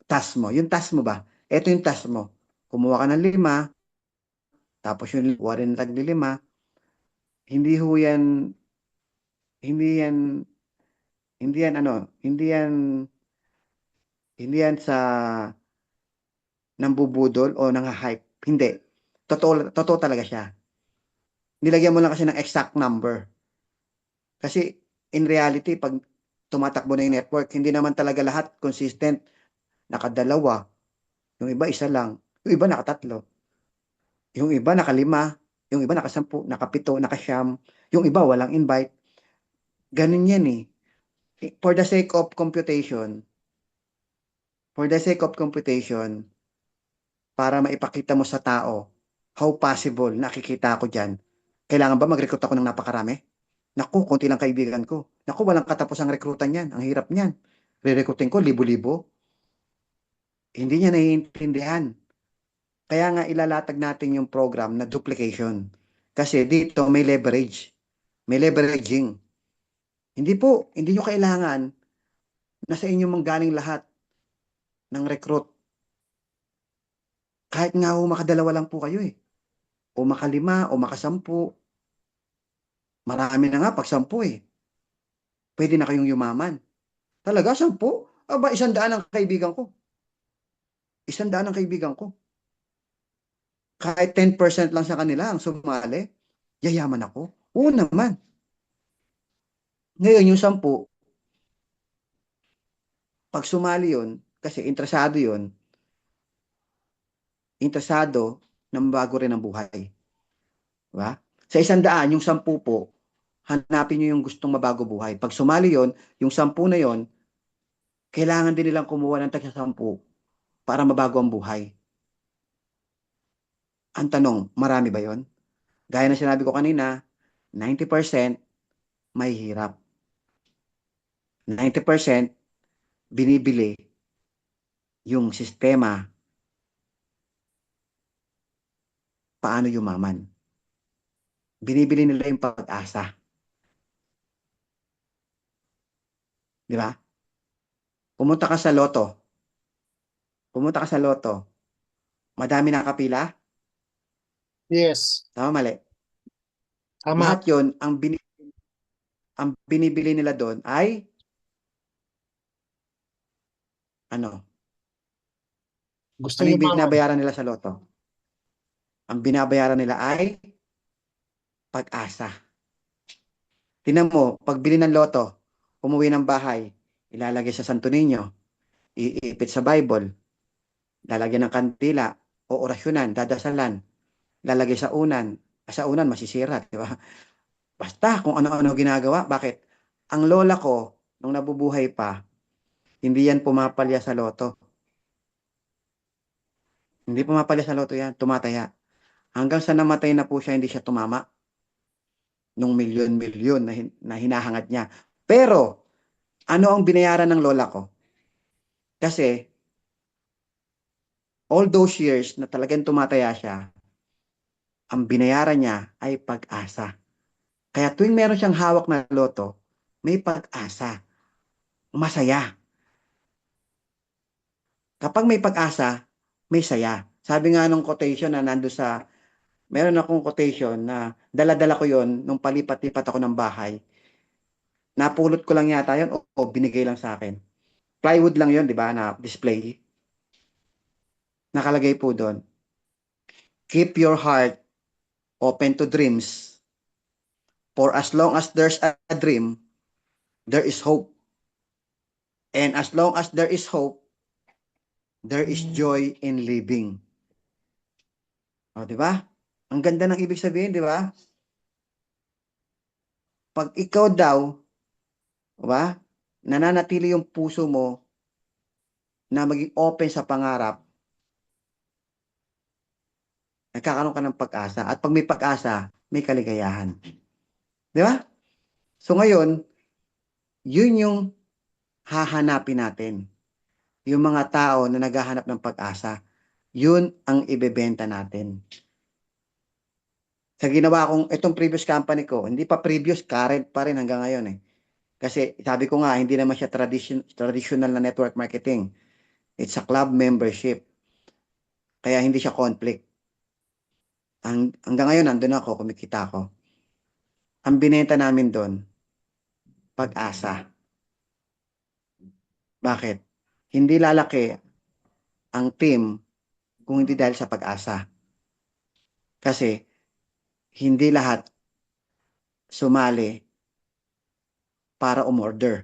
task mo. Yung task mo ba? Ito yung task mo. Kumuha ka ng 5, tapos yung kuha rin tag 5. Hindi ho yan, hindi yan, hindi yan ano, hindi yan sa nambubudol o nang-hype. Hindi. Totoo talaga siya. Nilagyan mo lang kasi ng exact number. Kasi in reality, pag tumatakbo na yung network, hindi naman talaga lahat consistent. Nakadalawa. Yung iba, isa lang. Yung iba, nakatatlo. Yung iba, nakalima. Yung iba, nakasampu, nakapito, nakasyam. Yung iba, walang invite. Ganun yan eh. For the sake of computation, para maipakita mo sa tao, how possible, nakikita ako dyan. Kailangan ba mag-recruit ako ng napakarami? Naku, konti lang kaibigan ko. Naku, walang katapos ang rekrutan yan. Ang hirap niyan. Re-recruiting ko, libo-libo. Hindi niya naiintindihan. Kaya nga ilalatag natin yung program na duplication. Kasi dito may leverage. May leveraging. Hindi nyo kailangan na sa inyo manggaling lahat ng recruit. Kahit nga ho makadalawa lang po kayo eh. o makalima, o makasampu. Marami na nga pag 10 eh. Pwede na kayong yumaman. Talaga, 10? Aba, 100 ang kaibigan ko. 100 ang kaibigan ko. Kahit 10% lang sa kanila ang sumali, yayaman ako. Oo naman. Ngayon, yung 10, pag sumali yun, kasi interesado na mabago rin ang buhay. Diba? Sa 100, yung 10 po, hanapin nyo yung gustong mabago buhay. Pag sumali yon, yung 10 na yon, kailangan din nilang kumuha ng tagsa 10 para mabago ang buhay. Ang tanong, marami ba yon? Gaya na sinabi ko kanina, 90% may hirap. 90% binibili yung sistema paano yumaman. Binibili nila yung pag-asa. Di ba? Pumunta ka sa loto. Pumunta ka sa loto. Madami nakapila.
Yes.
Tama, mali.
Tama.
Lahat yon ang binibili nila doon ay ano?
Gusto
Ano
niyo
yung binabayaran nila sa loto? Ang binabayaran nila ay pag-asa. Tingnan mo, pagbili ng loto, umuwi ng bahay, ilalagay sa Santo Niño, iipit sa Bible, lalagyan ng kandila, o orasyonan, dadasalan, lalagay sa unan masisira, di ba? Basta kung ano-ano ginagawa. Bakit? Ang lola ko, nung nabubuhay pa, hindi yan pumapalya sa loto. Hindi pumapalya sa loto yan, tumataya. Hanggang sa namatay na po siya, hindi siya tumama nung milyon-milyon na hinahangad niya. Pero, ano ang binayaran ng lola ko? Kasi, all those years na talagang tumataya siya, ang binayaran niya ay pag-asa. Kaya tuwing meron siyang hawak na loto, may pag-asa. Masaya. Kapag may pag-asa, may saya. Sabi nga nung quotation na nando sa, meron akong quotation na dala-dala ko yon nung palipat-lipat ako ng bahay. Napulot ko lang yata yun o binigay lang sa akin. Plywood lang yon, di ba, na display. Nakalagay po doon, keep your heart open to dreams. For as long as there's a dream, there is hope. And as long as there is hope, there is joy in living. O, di ba? Ang ganda ng ibig sabihin, di ba? Pag ikaw daw, di ba, nananatili yung puso mo na maging open sa pangarap, nagkakaroon ka ng pag-asa. At pag may pag-asa, may kaligayahan. Di ba? So ngayon, yun yung hahanapin natin. Yung mga tao na naghahanap ng pag-asa, yun ang ibebenta natin. Sa ginawa kong, itong previous company ko, hindi pa previous, current pa rin hanggang ngayon eh. Kasi sabi ko nga, hindi naman siya traditional na network marketing. It's a club membership. Kaya hindi siya conflict. Hanggang ngayon, nandun ako, kumikita ako. Ang binenta namin doon, pag-asa. Bakit? Hindi lalaki ang team kung hindi dahil sa pag-asa. Kasi hindi lahat sumali para umorder.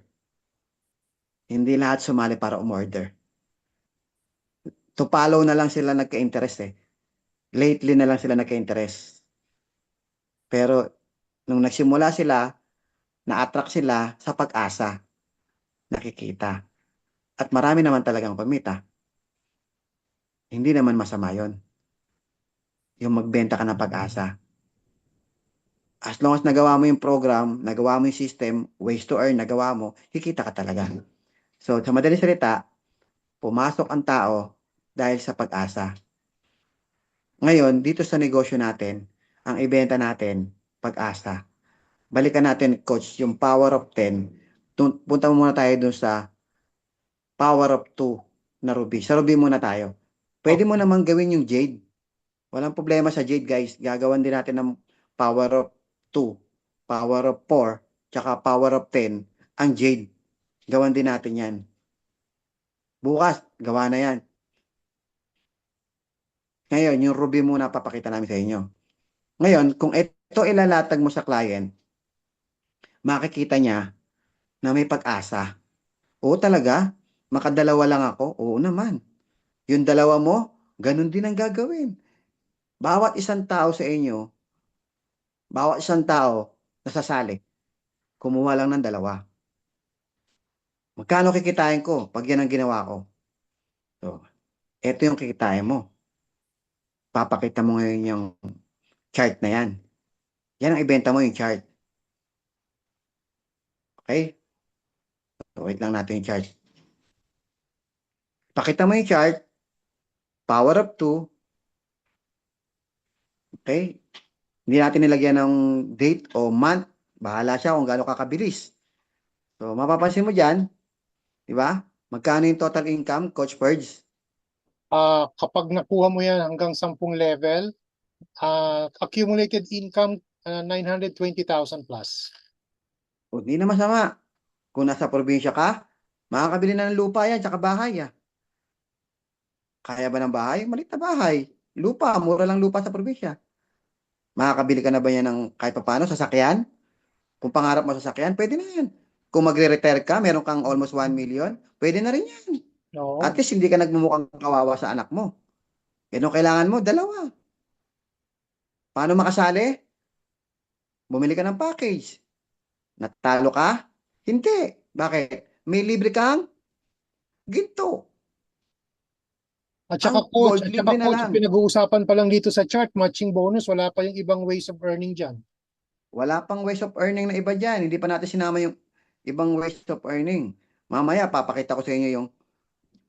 Hindi lahat sumali para umorder. To follow na lang sila nagka-interest eh. Lately na lang sila nagka-interest. Pero nung nagsimula sila, na-attract sila sa pag-asa. Nakikita. At marami naman talagang kumita. Hindi naman masama yon. Yung magbenta ka ng pag-asa. As long as nagawa mo yung program, nagawa mo yung system, ways to earn, nagawa mo, kikita ka talaga. So, sa madaling salita, pumasok ang tao dahil sa pag-asa. Ngayon, dito sa negosyo natin, ang ibenta natin, pag-asa. Balikan natin, coach, yung power of 10. Punta muna tayo dun sa power of 2 na ruby. Sa ruby muna tayo. Pwede mo namang gawin yung jade. Walang problema sa jade, guys. Gagawan din natin ng power of 2, power of 4, tsaka power of 10 ang jade. Gawan din natin yan. Bukas, gawa na yan. Ngayon, yung ruby muna papakita namin sa inyo. Ngayon, kung ito ilalatag mo sa client, makikita niya na may pag-asa. Oo talaga, makadalawa lang ako. Oo naman. Yung dalawa mo, ganun din ang gagawin. Bawat isang tao sa inyo, bawat isang tao nasasali, kumuha lang ng dalawa. Magkano kikitain ko pag yan ang ginawa ko? So, ito yung kikitain mo. Papakita mo ngayon yung chart na yan. Yan ang ibenta mo yung chart. Okay? So, wait lang natin yung chart. Pakita mo yung chart, power of 2, okay? Hindi natin nilagyan ng date o month. Bahala siya kung gaano kakabilis. So, mapapansin mo dyan, di ba? Magkano yung total income, Coach Purge?
Kapag nakuha mo yan hanggang 10 level, accumulated income 920,000 plus.
O, di na masama. Kung nasa probinsya ka, makakabili na ng lupa yan, tsaka bahay. Kaya ba ng bahay? Malit na bahay. Lupa, mura lang lupa sa probinsya. Makakabili ka na ba yan ng kahit paano, sasakyan? Kung pangarap mo sasakyan, pwede na yan. Kung magre-retire ka, meron kang almost 1 million, pwede na rin yan. At
No?
least hindi ka nagmumukhang kawawa sa anak mo. Yan ang kailangan mo, dalawa. Paano makasali? Bumili ka ng package. Natalo ka? Hindi. Bakit? May libre kang ginto. Ang gold,
At
libre
saka
na
coach,
lang.
pinag-uusapan pa lang dito sa chart, matching bonus, wala pa yung ibang ways of earning dyan.
Wala pang ways of earning na iba dyan. Hindi pa natin sinama yung ibang ways of earning. Mamaya, papakita ko sa inyo yung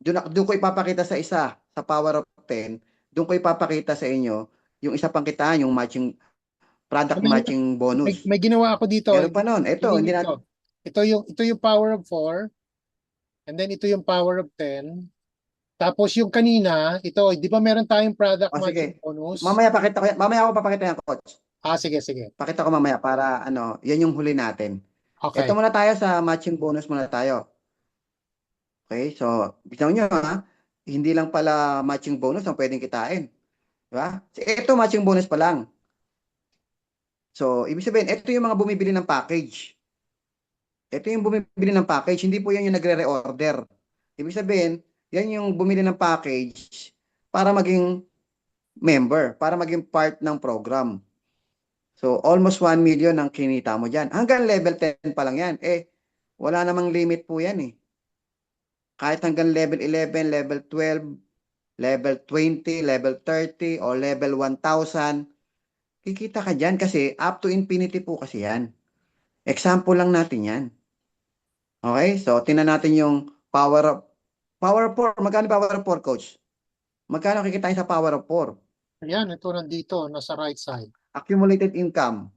doon ko ipapakita sa isa, sa power of 10, doon ko ipapakita sa inyo yung isa pang kitaan, yung product
May,
matching bonus.
may ginawa ako dito.
Meron pa nun. Ito, hindi
Ililink
natin,
ko. Ito yung power of 4, and then ito yung power of 10. Tapos yung kanina, ito, di ba meron tayong product
o sige,
matching bonus?
mamaya pakita ko yan. Mamaya ako papakita yan, coach.
Sige, sige.
Pakita ko mamaya para yan yung huli natin. Ito
Okay.
muna tayo sa matching bonus muna tayo. Okay, so, bitaw nyo ha, hindi lang pala matching bonus ang pwedeng kitain. Diba? Ito matching bonus pa lang. So, ibig sabihin, ito yung mga bumibili ng package. Ito yung bumibili ng package, hindi po yan yung nagre-reorder. Ibig sabihin, yan yung bumili ng package para maging member, para maging part ng program. So, almost 1 million ang kinita mo dyan. Hanggang level 10 pa lang yan. Wala namang limit po yan eh. Kahit hanggang level 11, level 12, level 20, level 30, o level 1,000, kikita ka dyan kasi up to infinity po kasi yan. Example lang natin yan. Okay? So, tingnan natin yung power of 4. Magkano power of 4, coach? Magkano kikitain sa power of 4?
Ayan, ito nandito, nasa right side.
Accumulated income.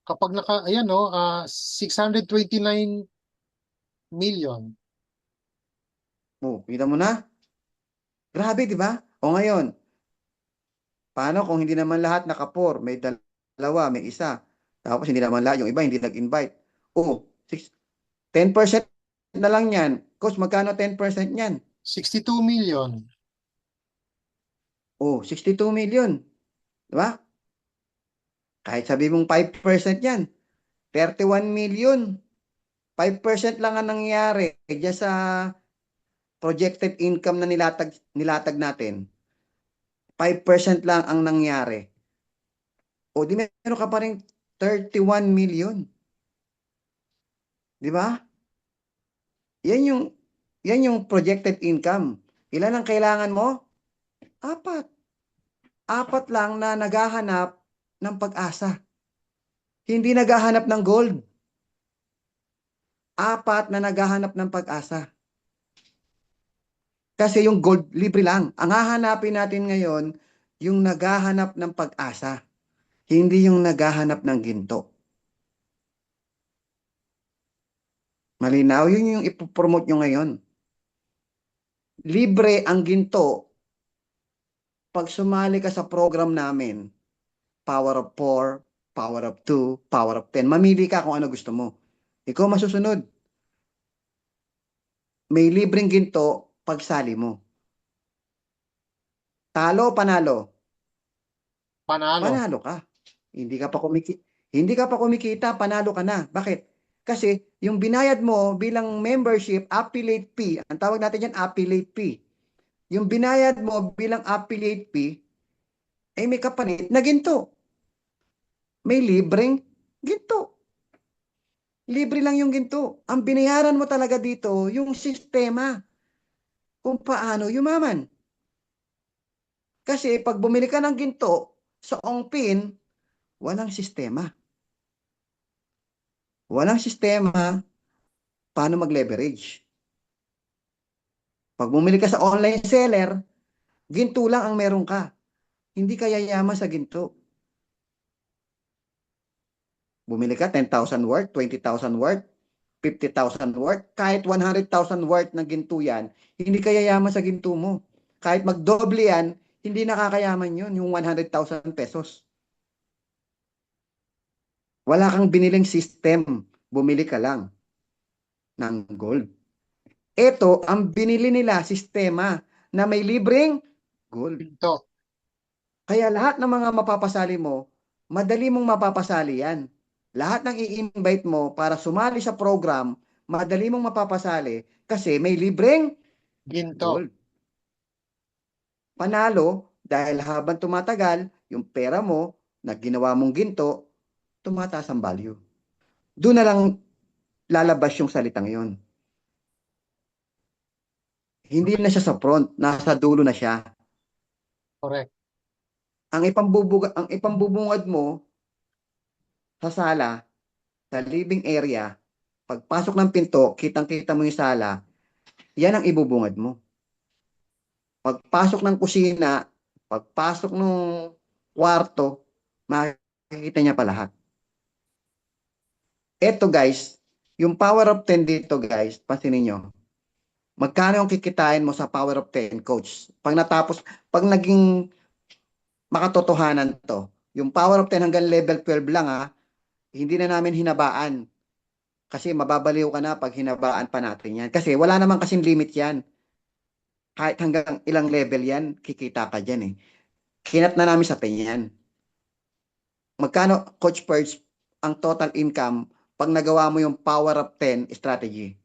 Kapag ayan no, 629 million.
Oh, kita mo na? Grabe, di ba? O ngayon, paano kung hindi naman lahat naka-4? May dalawa, may isa. Tapos hindi naman lahat, yung iba hindi nag-invite. Oh, 10% na lang yan. Coach, magkano 10% yan?
62 million.
Oh, 62 million. Di ba? Kahit sabi mong 5% yan, 31 million. 5% lang ang nangyayari diyan sa projected income na nilatag natin. 5% lang ang nangyari. O di meron ka pa rin 31 million. Di ba? Yan yung projected income. Ilan ang kailangan mo? 4. 4 lang na naghahanap ng pag-asa. Hindi naghahanap ng gold. 4 na naghahanap ng pag-asa. Kasi yung gold, libre lang. Ang hahanapin natin ngayon, yung naghahanap ng pag-asa. Hindi yung naghahanap ng ginto. Malinaw, yun yung ipopromote nyo ngayon. Libre ang ginto pag sumali ka sa program namin, Power of 4, Power of 2, Power of 10, mamili ka kung ano gusto mo. Ikaw masusunod. May libreng ginto pagsali mo. Talo o panalo?
Panalo.
Panalo ka. Hindi ka pa hindi ka pa kumikita, panalo ka na. Bakit? Kasi yung binayad mo bilang membership, affiliate fee, ang tawag natin yan affiliate fee. Yung binayad mo bilang affiliate fee, ay may kapalit na ginto. May libreng ginto. Libre lang yung ginto. Ang binayaran mo talaga dito, yung sistema kung paano yumaman. Kasi pag bumili ka ng ginto sa Ongpin, walang sistema. Walang sistema paano mag-leverage. Pag bumili ka sa online seller, ginto lang ang meron ka. Hindi ka yayaman sa ginto. Bumili ka 10,000 worth, 20,000 worth, 50,000 worth, kahit 100,000 worth ng ginto yan, hindi ka yayaman sa ginto mo. Kahit magdoble yan, hindi nakakayaman yun, yung 100,000 pesos. Wala kang biniling system, bumili ka lang ng gold. Ito, ang binili nila, sistema na may libreng gold.
Ginto.
Kaya lahat ng mga mapapasali mo, madali mong mapapasali yan. Lahat ng i-invite mo para sumali sa program, madali mong mapapasali kasi may libreng
Ginto.
gold. Panalo, dahil habang tumatagal, yung pera mo na ginawa mong ginto, tumataas ang value. Doon na lang lalabas yung salitang yon. Hindi na siya sa front, nasa dulo na siya.
Correct.
Ang ipambubungad mo sa sala, sa living area, pagpasok ng pinto, kitang-kita mo yung sala, yan ang ibubungad mo. Pagpasok ng kusina, pagpasok ng kwarto, makikita niya pa lahat. Ito guys, yung power of 10 dito guys, pansinin nyo, magkano yung kikitain mo sa power of 10 coach? Pag natapos, pag naging makatotohanan to, yung power of 10 hanggang level 12 lang ha, hindi na namin hinabaan. Kasi mababaliw ka na pag hinabaan pa natin yan. Kasi wala naman kasing limit yan. Kahit hanggang ilang level yan, kikita ka dyan eh. Kinat na namin sa 10 yan. Magkano, Coach Perch, ang total income pag nagawa mo yung power of 10 strategy?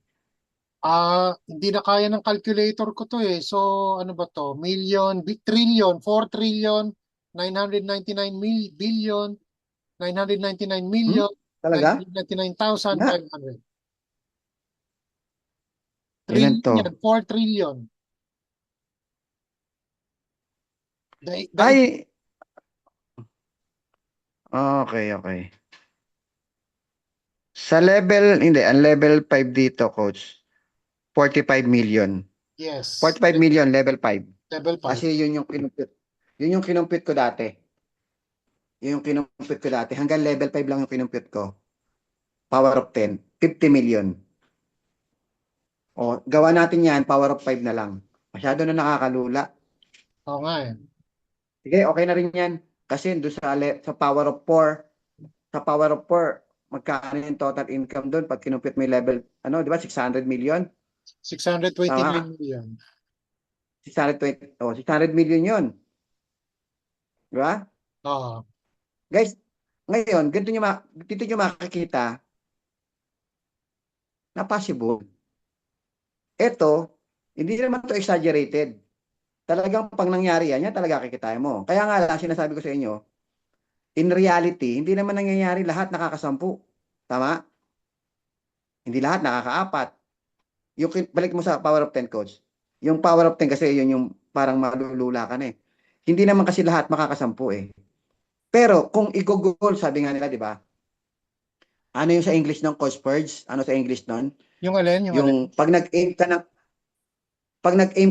Hindi na kaya ng calculator ko to eh. So, ano ba to? Million, trillion, 4 trillion, 999 billion, 999
Hmm?
million,
Talaga? Nga.
999,500.
Ilan
Trillion
to?
yan, 4 trillion.
Ay, okay, okay. Sa level, hindi, ang level 5 dito, coach, 45 million.
Yes,
45 million, level 5.
level 5.
Kasi yun yung kinumpit. Yun yung kinumpit ko dati. Yun yung kinumpit ko dati. Hanggang level 5 lang yung kinumpit ko. Power of 10, 50 million. O, gawa natin yan, power of 5 na lang. Masyado na nakakalula.
Oo nga eh.
Sige, okay na rin yan. Kasi doon sa power of 4, sa power of 4, magkano yung total income doon pag kinumpit mo yung level, ano, di ba, 600 million?
629
Tama?
million.
620, 600 million yun. Di ba?
Oo.
Guys, ngayon, dito nyo makikita na possible. Ito, hindi naman to exaggerated. Talagang pag nangyari yan talaga kikitain mo. Kaya nga lang, sinasabi ko sa inyo, in reality, hindi naman nangyayari lahat nakakasampu. Tama? Hindi lahat nakakaapat. Balik mo sa power of 10 coach. Yung power of 10 kasi yun yung parang malulula ka na eh. Hindi naman kasi lahat makakasampu eh. Pero kung i-google, sabi nga nila, di ba? Ano yung sa English ng Coach Purge? Ano sa English nun?
Yung alin? Yung alin?
Yung pag nag-aim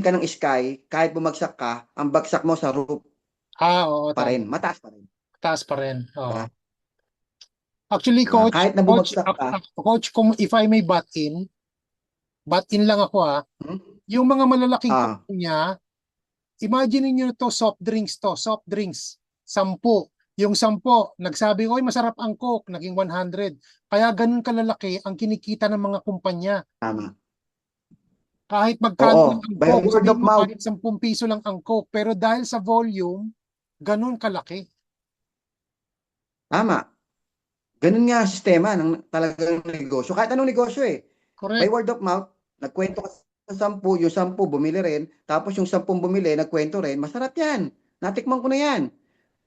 ka ng sky, kahit bumagsak ka, ang bagsak mo sa roof
Oo,
pa
tama.
rin. Mataas pa rin.
Taas pa rin. Oo.
Diba?
Actually,
Diba? Kahit na bumagsak ka,
coach, kung if I may butt in lang ako
hmm?
yung mga malalaking
Ah,
kumpanya, Imagine niyo to, soft drinks to, soft drinks. 10. Yung 10, nagsabi, oy, masarap ang Coke, naging 100. Kaya ganun kalalaki ang kinikita ng mga kumpanya.
Tama.
Kahit magkano
Oo,
lang ang
by
Coke,
word of
sabihin mo
mouth.
kahit 10 piso lang ang Coke, pero dahil sa volume, ganun kalaki.
Tama. Ganun nga ang sistema ng talagang negosyo. Kahit anong negosyo eh. By
Correct.
word of mouth, nagkwento ka sa 10, yung 10 bumili rin, tapos yung 10 bumili, nagkwento rin, masarap yan. Natikman ko na yan.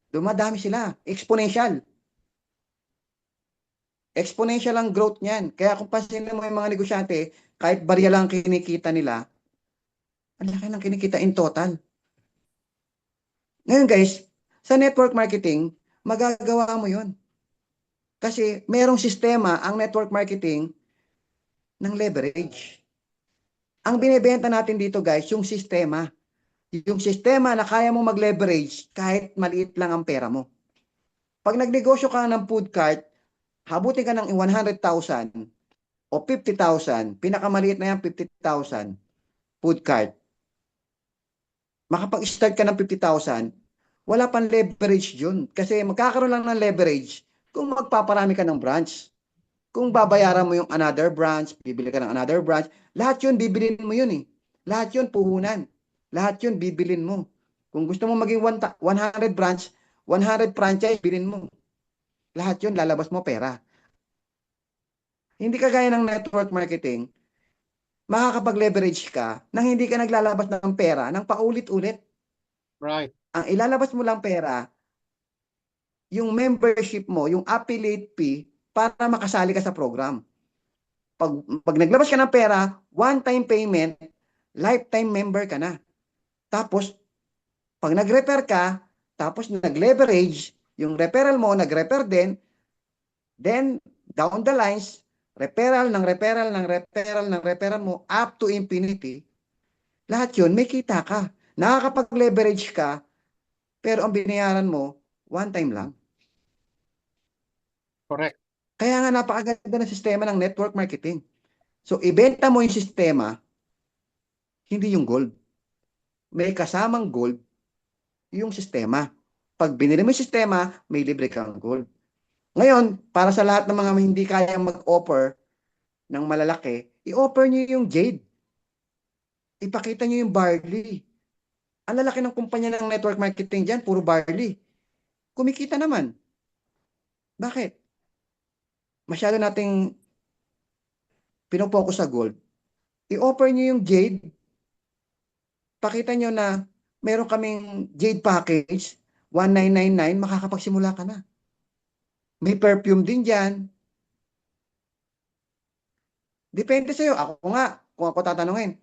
Dumadami sila. Exponential. Exponential ang growth niyan. Kaya kung pansinin mo yung mga negosyante, kahit barya lang kinikita nila, ang laki ng kinikita in total. Ngayon guys, sa network marketing, magagawa mo yun. Kasi merong sistema ang network marketing ng leverage. Ang binibenta natin dito guys, yung sistema. Yung sistema na kaya mo mag-leverage kahit maliit lang ang pera mo. Pag nagnegosyo ka ng food cart, habutin ka ng 100,000 o 50,000, pinakamaliit na yan 50,000 food cart. Makapag-start ka ng 50,000, wala pang leverage yun. Kasi magkakaroon lang ng leverage kung magpaparami ka ng branch. Kung babayaran mo yung another branch, bibili ka ng another branch, lahat yun bibilin mo yun eh. Lahat yun puhunan. Lahat yun bibilin mo. Kung gusto mo maging 100 branch, 100 franchise, bilin mo. Lahat yun lalabas mo pera. Hindi kagaya ng network marketing, makakapag-leverage ka nang hindi ka naglalabas ng pera ng paulit-ulit.
Right.
Ang ilalabas mo lang pera, yung membership mo, yung affiliate fee, para makasali ka sa program. Pag naglabas ka ng pera, one-time payment, lifetime member ka na. Tapos, pag nag-refer ka, tapos nag-leverage, yung referral mo, nag-refer din, then, down the lines, referral ng referral ng referral ng referral mo up to infinity, lahat yun, may kita ka. Nakakapag-leverage ka, pero ang binayaran mo, one time lang.
Correct.
Kaya nga napakaganda ng sistema ng network marketing. So, ibenta mo yung sistema, hindi yung gold. May kasamang gold yung sistema. Pag binili mo yung sistema, may libre kang gold. Ngayon, para sa lahat ng mga hindi kayang mag-offer ng malalaki, i-offer nyo yung jade. Ipakita nyo yung barley. Ang lalaki ng kumpanya ng network marketing dyan, puro barley. Kumikita naman. Bakit? Masyado nating pinopokus sa gold. I-offer nyo yung jade. Pakita nyo na meron kaming jade package, 1999, makakapagsimula ka na. May perfume din dyan. Depende sa'yo. Ako nga, kung ako tatanungin,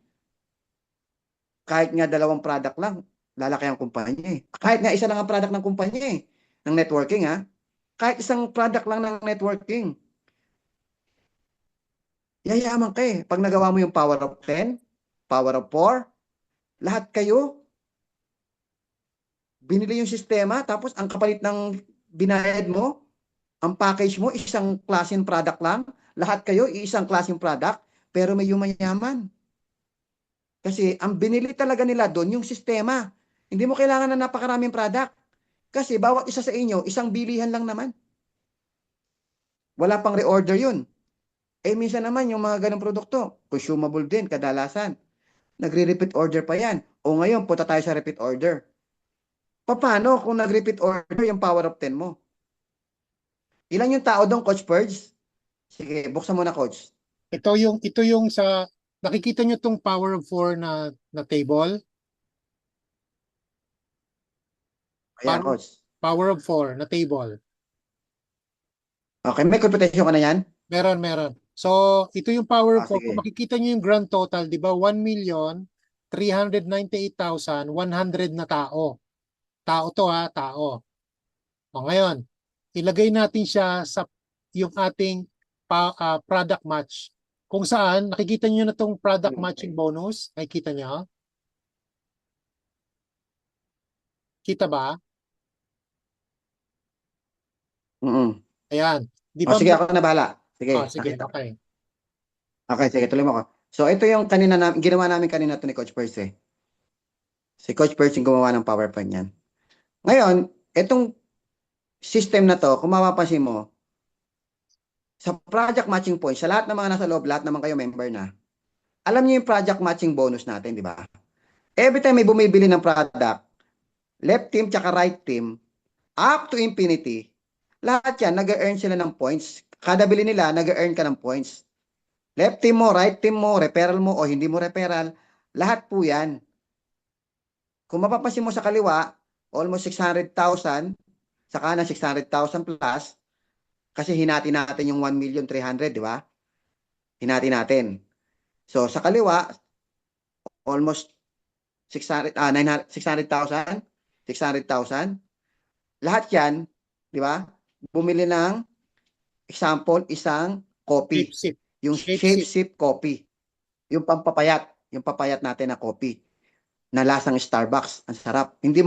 kahit nga 2 product lang, lalaki ang kumpanya eh. Kahit nga isa lang ang product ng kumpanya eh, ng networking ha. Kahit isang product lang ng networking, yayaman ka eh. Pag nagawa mo yung power of 10, power of 4, lahat kayo, binili yung sistema, tapos ang kapalit ng binayad mo, ang package mo, isang klaseng product lang, lahat kayo, isang klaseng product, pero may yumayaman. Kasi ang binili talaga nila doon yung sistema. Hindi mo kailangan na napakaraming product. Kasi bawat isa sa inyo, isang bilihan lang naman. Wala pang reorder yun. Eh minsan naman yung mga ganong produkto, consumable din kadalasan. Nagre-repeat order pa yan. O ngayon, punta tayo sa repeat order. Paano kung nag-repeat order yung power of 10 mo? Ilan yung tao doon, Coach Purge? Sige, buksan mo na, Coach.
Ito yung sa nakikita nyo tong power of 4 na table.
Ayan,
Power,
Coach.
power of 4 na table.
Okay, may computation ka na yan?
Meron. So, ito yung power of 4. Kung
Sige.
makikita nyo yung grand total, di ba? 1,398,100 na tao. Tao to ha, tao. O ngayon, ilagay natin siya sa yung ating product match. Kung saan, nakikita nyo na tong product matching bonus. Nakikita nyo? Kita ba?
Mm-mm.
Ayan. Di
O
ba?
sige, ako na bahala. Sige,
Sige,
nakita.
okay.
Okay, sige, tuloy mo ko. So, ito yung kanina ginawa namin kanina to ni Coach Perse. Si Coach Perch yung gumawa ng PowerPoint niyan. Ngayon, itong system na to, kung mapapansin mo, sa project matching points, sa lahat ng mga nasa loob, lahat naman kayo member na, alam niyo yung project matching bonus natin, di ba? Every time may bumibili ng product, left team tsaka right team, up to infinity, lahat yan, nag-earn sila ng points. Kada bili nila, nag-earn ka ng points. Left team mo, right team mo, referral mo o hindi mo referral, lahat po yan. Kung mapapansin mo sa kaliwa, almost 600,000, sa kanan 600,000 plus, kasi hinati natin yung 1,300,000, di ba? Hinati natin. So, sa kaliwa, almost 600,000, 600,000. Lahat yan, di ba? Bumili ng, example, isang coffee.
Shape sip.
Yung
Shape
shape
sip.
sip coffee. Yung pampapayat. Yung papayat natin na coffee. Na lasang Starbucks. Ang sarap. Hindi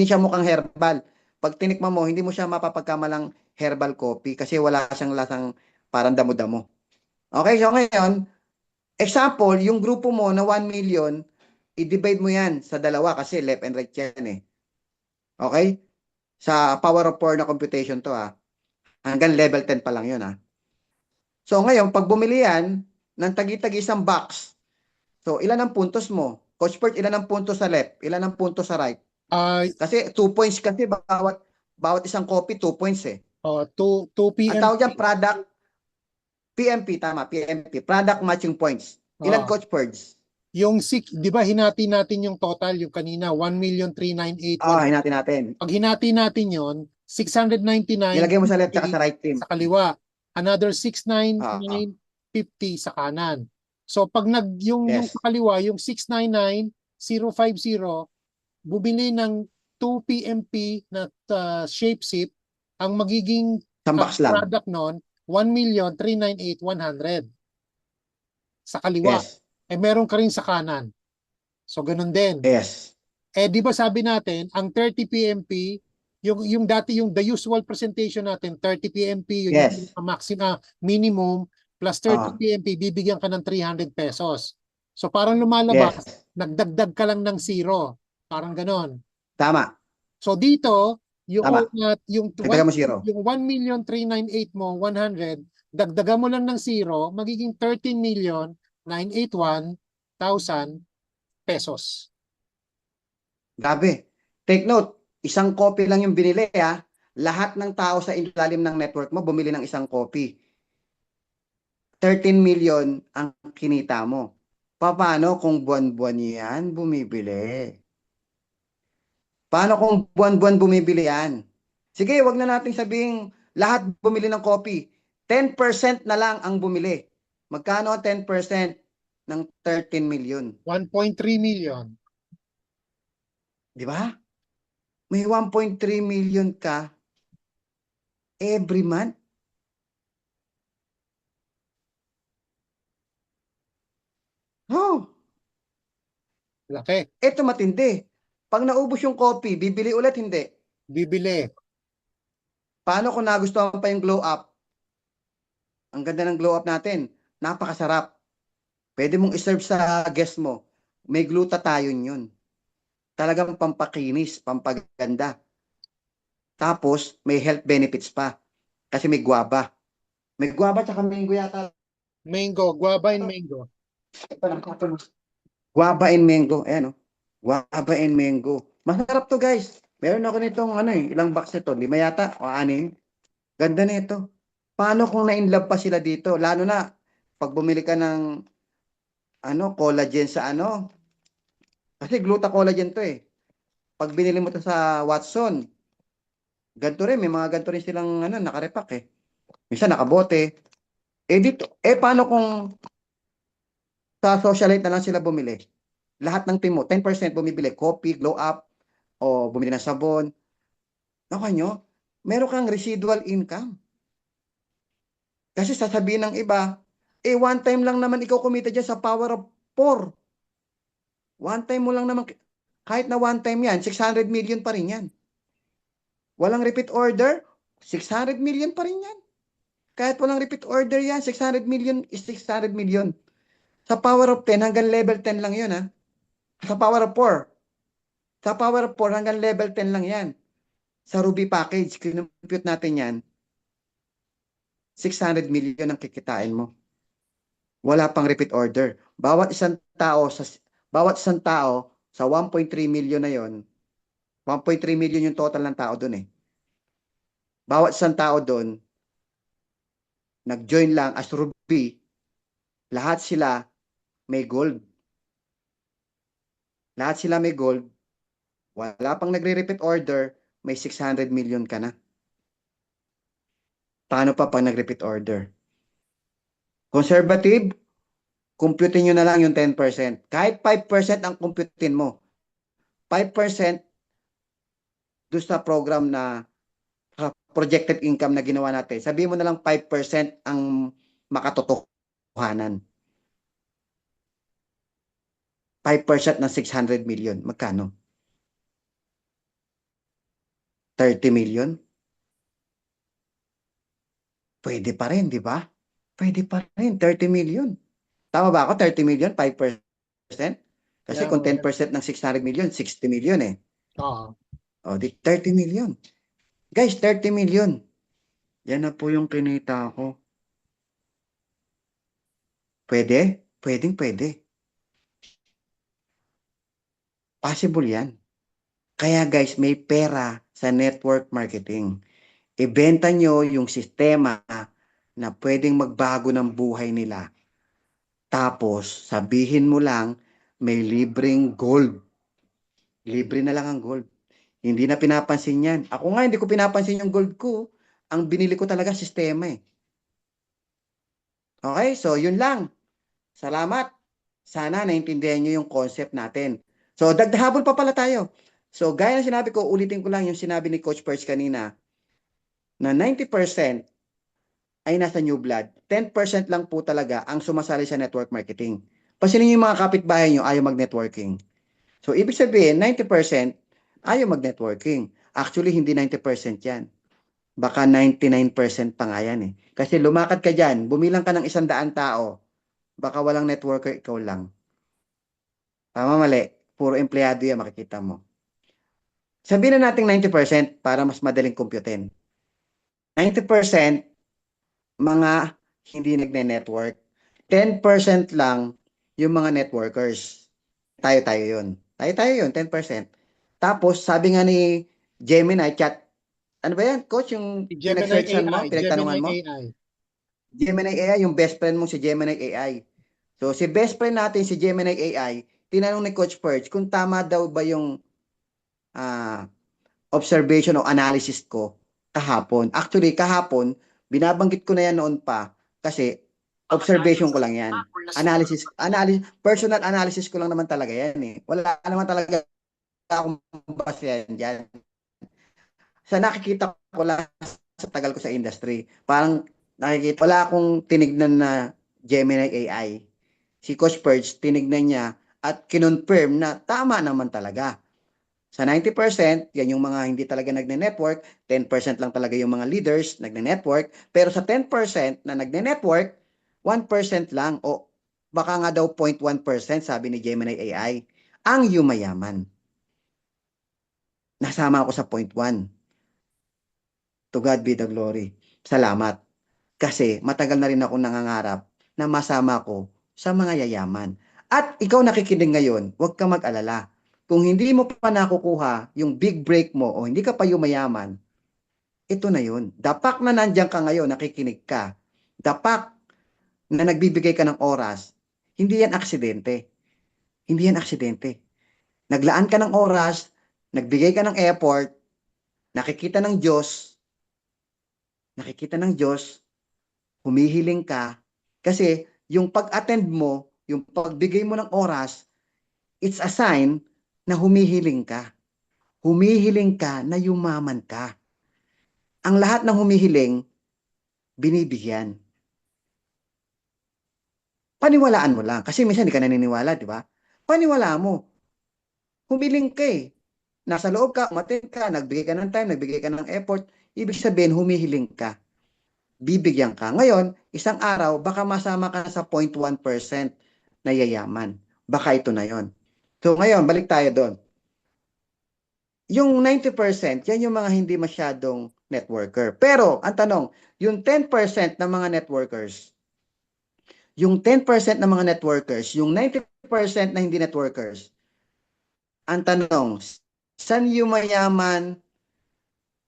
siya mukhang herbal. Pag tinikman mo, hindi mo siya mapapagkamalang herbal coffee kasi wala siyang lasang parang damo-damo. Okay, so ngayon, example, yung grupo mo na 1 million, i-divide mo yan sa dalawa kasi left and right yan eh. Okay? Sa power of 4 na computation to Hanggang level 10 pa lang yun So ngayon, pag bumili yan ng tagi-tagi isang box, so ilan ang puntos mo? Coach Bert, ilan ang puntos sa left? Ilan ang puntos sa right?
Ay,
Kasi 2 points kasi bawat isang copy, 2 points eh.
2
Ang
PM.
tawag dyan, product, PMP, tama, PMP, product matching points. Ilan
Oh,
Coach Birds?
yung 'di ba hinati natin yung total yung kanina 1,398,100.
Hinati natin.
Pag hinati natin yon, 699
Nilagay mo sa left at sa right team.
sa kaliwa, another
Ah,
699.50 sa kanan. So pag yung
yes.
sa kaliwa, yung 699,050, bumili ng 2 PMP na shape sip, ang magiging
Isang box lang.
product nun 1,398,100 sa kaliwa.
Yes.
Meron ka rin sa kanan. So ganun din.
Yes.
Di ba sabi natin, ang 30 PMP, yung dati yung the usual presentation natin, 30 PMP, yun
Yes.
yung maximum, minimum, plus 30
Ah.
PMP, bibigyan ka ng 300 pesos. So parang lumalabas,
Yes.
nagdagdag ka lang ng zero. Parang ganon.
Tama.
So dito, yung
Tama.
yung
Dagdagan mo zero.
yung 1,398 mo, 100, dagdagan mo lang ng zero, magiging 13,981,000 pesos.
Grabe. Take note, isang copy lang yung binili Lahat ng tao sa ilalim ng network mo bumili ng isang copy. 13 million ang kinita mo. Paano kung buwan-buwan yan bumibili? Paano kung buwan-buwan bumibili yan? Sige, wag na natin sabihin lahat bumili ng copy. 10% na lang ang bumili. Magkano ang 10% ng 13 million?
1.3 million.
Di ba? May 1.3 million ka every month. Oh,
Laki.
eto matindi. Pag naubos yung copy, bibili ulit hindi.
Bibili.
Paano kung nagustuhan pa yung glow up? Ang ganda ng glow up natin. Napakasarap. Pwede mong iserve sa guest mo. May glutathione yun. Talagang pampakinis, pampaganda. Tapos, may health benefits pa. Kasi may guava. May guava tsaka mango yata.
Mango, guava and mango.
Guava and mango. Ayan Guava and mango. Masarap to guys. Meron ako nitong ilang box nito. 5 yata o 6. Ganda nito. Paano kung na-inlove pa sila dito? Lalo na pag bumili ka ng collagen sa Kasi gluta collagen to eh. Pag binili mo to sa Watson, ganito rin, may mga ganito rin silang nakarepack eh. Minsan nakabote. Paano kung sa socialite na lang sila bumili? Lahat ng team mo, 10% bumibili. Coffee, glow up, o bumili ng sabon. Nakuha nyo, meron kang residual income. Kasi sasabihin ng iba, one time lang naman ikaw kumita dyan sa power of 4. One time mo lang naman, kahit na one time yan, 600 million pa rin yan. Walang repeat order, 600 million pa rin yan. Kahit walang repeat order yan, 600 million is 600 million. Sa power of 10, hanggang level 10 lang yun Sa power of 4, Sa Power of 4, hanggang level 10 lang yan. Sa Ruby package, kinumpute natin yan, 600 million ang kikitain mo. Wala pang repeat order. Bawat isang tao sa 1.3 million na yon, 1.3 million yung total ng tao doon eh. Bawat isang tao doon, nag-join lang as Ruby, lahat sila may gold. Lahat sila may gold. Wala pang nagre-repeat order, may 600 million ka na. Paano pa pag nag-repeat order? Conservative, computin nyo na lang yung 10%. Kahit 5% ang computin mo. 5% doon sa program na projected income na ginawa natin. Sabihin mo na lang 5% ang makatotohanan. 5% ng 600 million. Magkano? 30 million? Pwede pa rin, di ba? Pwede pa rin, 30 million. Tama ba ako? 30 million, 5%? Kasi
Yeah,
kung 10% ng 600 million, 60 million eh.
Oo.
O, di 30 million. Guys, 30 million. Yan na po yung kinita ko. Pwede? Pwedeng pwede. Possible yan. Kaya guys, may pera sa network marketing. Ibenta nyo yung sistema na pwedeng magbago ng buhay nila. Tapos, sabihin mo lang, may libreng gold. Libre na lang ang gold. Hindi na pinapansin yan. Ako nga, hindi ko pinapansin yung gold ko. Ang binili ko talaga sistema eh. Okay, so yun lang. Salamat. Sana naintindihan nyo yung concept natin. So, dagdahabol pa pala tayo. So, gaya ng sinabi ko, ulitin ko lang yung sinabi ni Coach Perch kanina, na 90% ay nasa new blood. 10% lang po talaga ang sumasali sa network marketing. Pasinin yung mga kapitbahay nyo, ayaw mag-networking. So, ibig sabihin, 90% ayaw mag-networking. Actually, hindi 90% yan. Baka 99% pa nga yan eh. Kasi lumakad ka dyan, bumilang ka ng 100 tao, baka walang networker, ikaw lang. Tama, mali. Puro empleyado yan, makikita mo. Sabihin na natin 90% para mas madaling computein. 90% mga hindi nagne-network. 10% lang yung mga networkers. Tayo-tayo yun. Tayo-tayo yun, 10%. Tapos, sabi nga ni Gemini chat, ano ba yan, coach, yung
Gemini
pinag-searchan mo,
AI,
pinagtanungan
Gemini
mo?
AI.
Gemini AI, yung best friend mo si Gemini AI. So, si best friend natin, si Gemini AI, tinanong ni Coach Perch kung tama daw ba yung observation o analysis ko kahapon. Actually, kahapon, binabanggit ko na yan noon pa kasi observation ko lang yan. Personal analysis ko lang naman talaga yan eh. Wala naman talaga akong base yan dyan. Sa nakikita ko lang sa tagal ko sa industry, parang nakikita, wala akong tinignan na Gemini AI. Si Coach Perch, tinignan niya at kinonfirm na tama naman talaga. Sa 90%, yan yung mga hindi talaga nagne-network, 10% lang talaga yung mga leaders nagne-network, pero sa 10% na nagne-network, 1% lang o baka nga daw 0.1% sabi ni Gemini AI, ang yumayaman. Nasama ako sa 0.1. To God be the glory. Salamat. Kasi matagal na rin ako nangangarap na masama ko sa mga yayaman. At ikaw nakikinig ngayon, huwag ka mag-alala. Kung hindi mo pa nakukuha yung big break mo o hindi ka pa yumayaman, ito na yun. Dapak na nandiyan ka ngayon, nakikinig ka. Dapak na nagbibigay ka ng oras, hindi yan aksidente. Hindi yan aksidente. Naglaan ka ng oras, nagbigay ka ng effort, nakikita ng Diyos, humihiling ka, kasi yung pag-attend mo, yung pagbigay mo ng oras, it's a sign na humihiling ka. Humihiling ka na yumaman ka. Ang lahat ng humihiling, binibigyan. Paniwalaan mo lang. Kasi minsan hindi ka naniniwala, di ba? Paniwalaan mo. Humiling ka eh. Nasa loob ka, umattend ka, nagbigay ka ng time, nagbigay ka ng effort. Ibig sabihin, humihiling ka. Bibigyan ka. Ngayon, isang araw, baka masama ka sa 0.1% na yayaman. Baka ito na yon. So ngayon, balik tayo doon. yung 90%, yan yung mga hindi masyadong networker. Pero, ang tanong, yung 10% ng mga networkers, yung 10% ng mga networkers, yung 90% na hindi networkers, ang tanong, saan yung mayaman,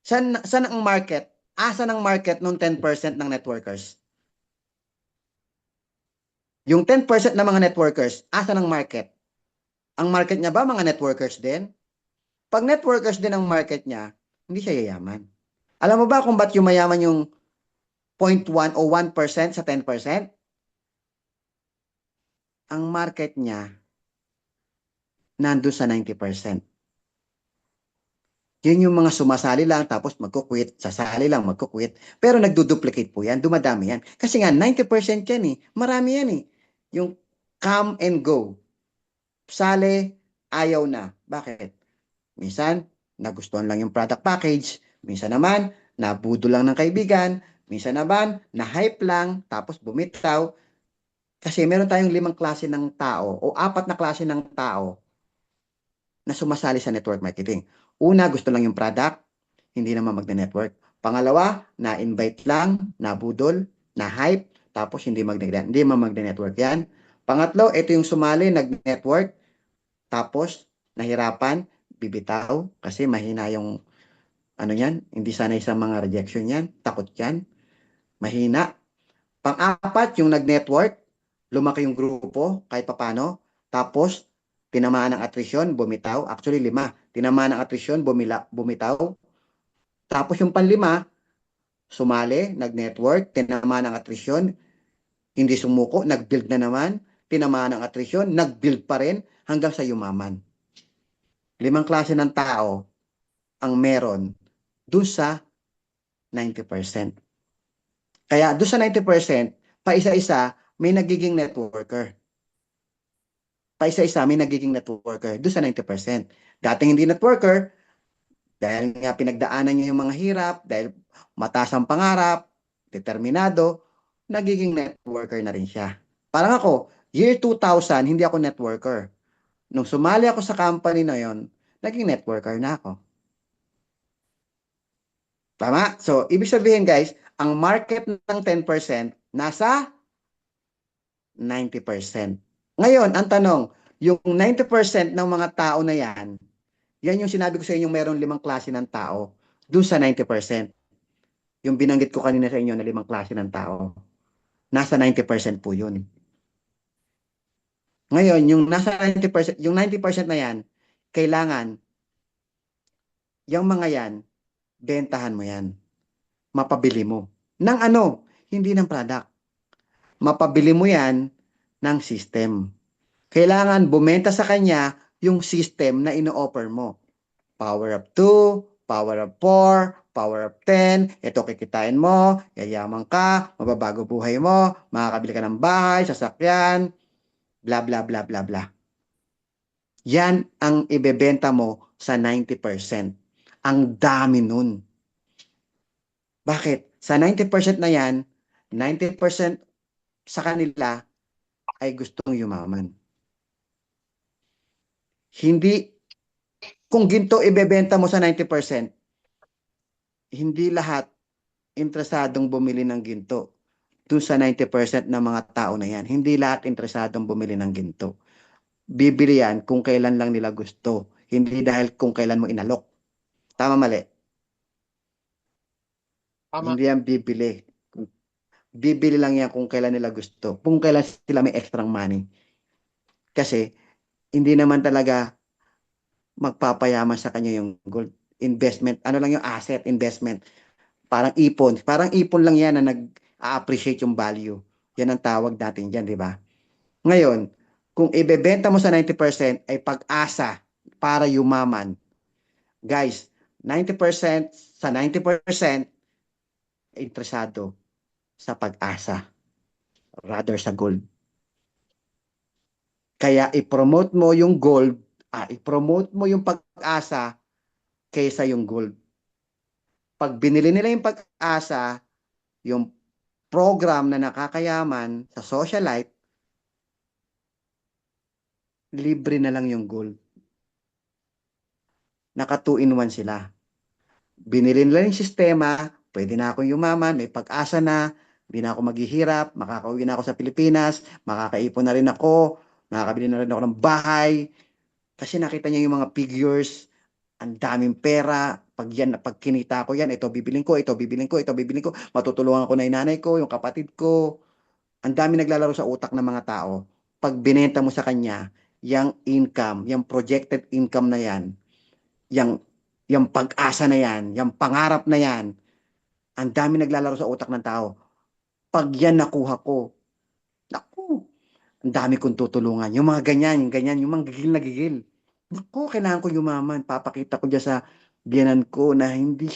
saan ang market, asa ng market ng 10% ng networkers? Yung 10% ng mga networkers, asa ng market? Ang market niya ba mga networkers din? Pag networkers din ang market niya, hindi siya yayaman. Alam mo ba kung ba't yung mayaman yung 0.1 o 1% sa 10%? Ang market niya nandun sa 90%. Yun yung mga sumasali lang tapos magkukwit, sasali lang magkukwit. Pero nagduduplicate po yan, dumadami yan. Kasi nga 90% yan eh, marami yan eh. Yung come and go. Sali, ayaw na. Bakit? Minsan, nagustuhan lang yung product package. Minsan naman, nabudo lang ng kaibigan. Minsan naman, na-hype lang, tapos bumitaw. Kasi meron tayong 5 klase ng tao o 4 na klase ng tao na sumasali sa network marketing. Una, gusto lang yung product, hindi naman magne-network. Pangalawa, na-invite lang, nabudol, na-hype, tapos hindi magne-network yan. Pangatlo, ito yung sumali, nag-network, tapos nahirapan, bibitaw, kasi mahina yung ano yan, hindi sanay sa mga rejection yan, takot yan, mahina. Pang-apat, yung nag-network, lumaki yung grupo, kahit papano, tapos tinamaan ng attrition, bumitaw. Actually, 5. Tinamaan ng attrition, bumitaw. Tapos yung panlima, sumali, nag-network, tinamaan ng attrition, hindi sumuko, nag-build na naman, tinamaan ng attrition, nag-build pa rin hanggang sa yumaman. 5 klase ng tao ang meron dun sa 90%. Kaya dun sa 90%, pa isa-isa, may nagiging networker. Pa isa-isa, may nagiging networker dun sa 90%. Dating hindi networker, dahil nga pinagdaanan niya yung mga hirap, dahil mataas ang pangarap, determinado, nagiging networker na rin siya. Parang ako, year 2000, hindi ako networker. Nung sumali ako sa company na yon, naging networker na ako. Tama? So, ibig sabihin guys, ang market ng 10% nasa 90%. Ngayon, ang tanong, yung 90% ng mga tao na yan, yan yung sinabi ko sa inyo, meron 5 klase ng tao dun sa 90%. Yung binanggit ko kanina sa inyo na 5 klase ng tao. Nasa 90% po yun. Ngayon, yung nasa 90%, yung 90% na yan, kailangan, yung mga yan, bentahan mo yan. Mapabili mo. Ng ano? Hindi ng product. Mapabili mo yan ng system. Kailangan bumenta sa kanya yung system na ino-offer mo. Power up 2, power up 4, power up 10, ito kikitain mo, yayaman ka, mababago buhay mo, makakabili ka ng bahay, sasakyan, bla bla bla bla bla. Yan ang ibebenta mo sa 90%. Ang dami nun. Bakit? Sa 90% na yan, 90% sa kanila ay gustong yumaman. Hindi, kung ginto ibebenta mo sa 90%, hindi lahat interesadong bumili ng ginto. Doon sa 90% ng mga tao na yan, hindi lahat interesadong bumili ng ginto. Bibili yan kung kailan lang nila gusto. Hindi dahil kung kailan mo inalok. Tama mali?
Tama.
Hindi yan bibili. Bibili lang yan kung kailan nila gusto. Kung kailan sila may extra money. Kasi hindi naman talaga magpapayaman sa kanya yung gold investment. Ano lang yung asset investment. Parang ipon. Parang ipon lang yan na nag-appreciate yung value. Yan ang tawag natin dyan, di ba? Ngayon, kung ibebenta mo sa 90% ay pag-asa para yumaman. Guys, 90% sa 90% interesado sa pag-asa rather sa gold. Kaya i-promote mo yung gold, i-promote mo yung pag-asa kaysa yung gold. Pag binili nila yung pag-asa, yung program na nakakayaman sa socialite, libre na lang yung gold. Naka 2-in-1 sila. Binili nila yung sistema, pwede na akong yumaman, may pag-asa na, hindi na ako maghihirap, makakauwi na ako sa Pilipinas, makakaipon na rin ako, makakabili na rin ako ng bahay. Kasi nakita niya yung mga figures, ang daming pera, pag kinita ko yan, ito bibiling ko, ito bibiling ko, ito bibiling ko, matutulungan ko na yung nanay ko, yung kapatid ko. Ang dami naglalaro sa utak ng mga tao. Pag binenta mo sa kanya, yung income, yung projected income na yan, yung pag-asa na yan, yung pangarap na yan, ang dami naglalaro sa utak ng tao. Pag yan nakuha ko, naku, ang dami kong tutulungan. Yung mga ganyan, yung mga gigil na gigil. Naku, kailangan ko yumaman. Papakita ko dyan sa biyanan ko na hindi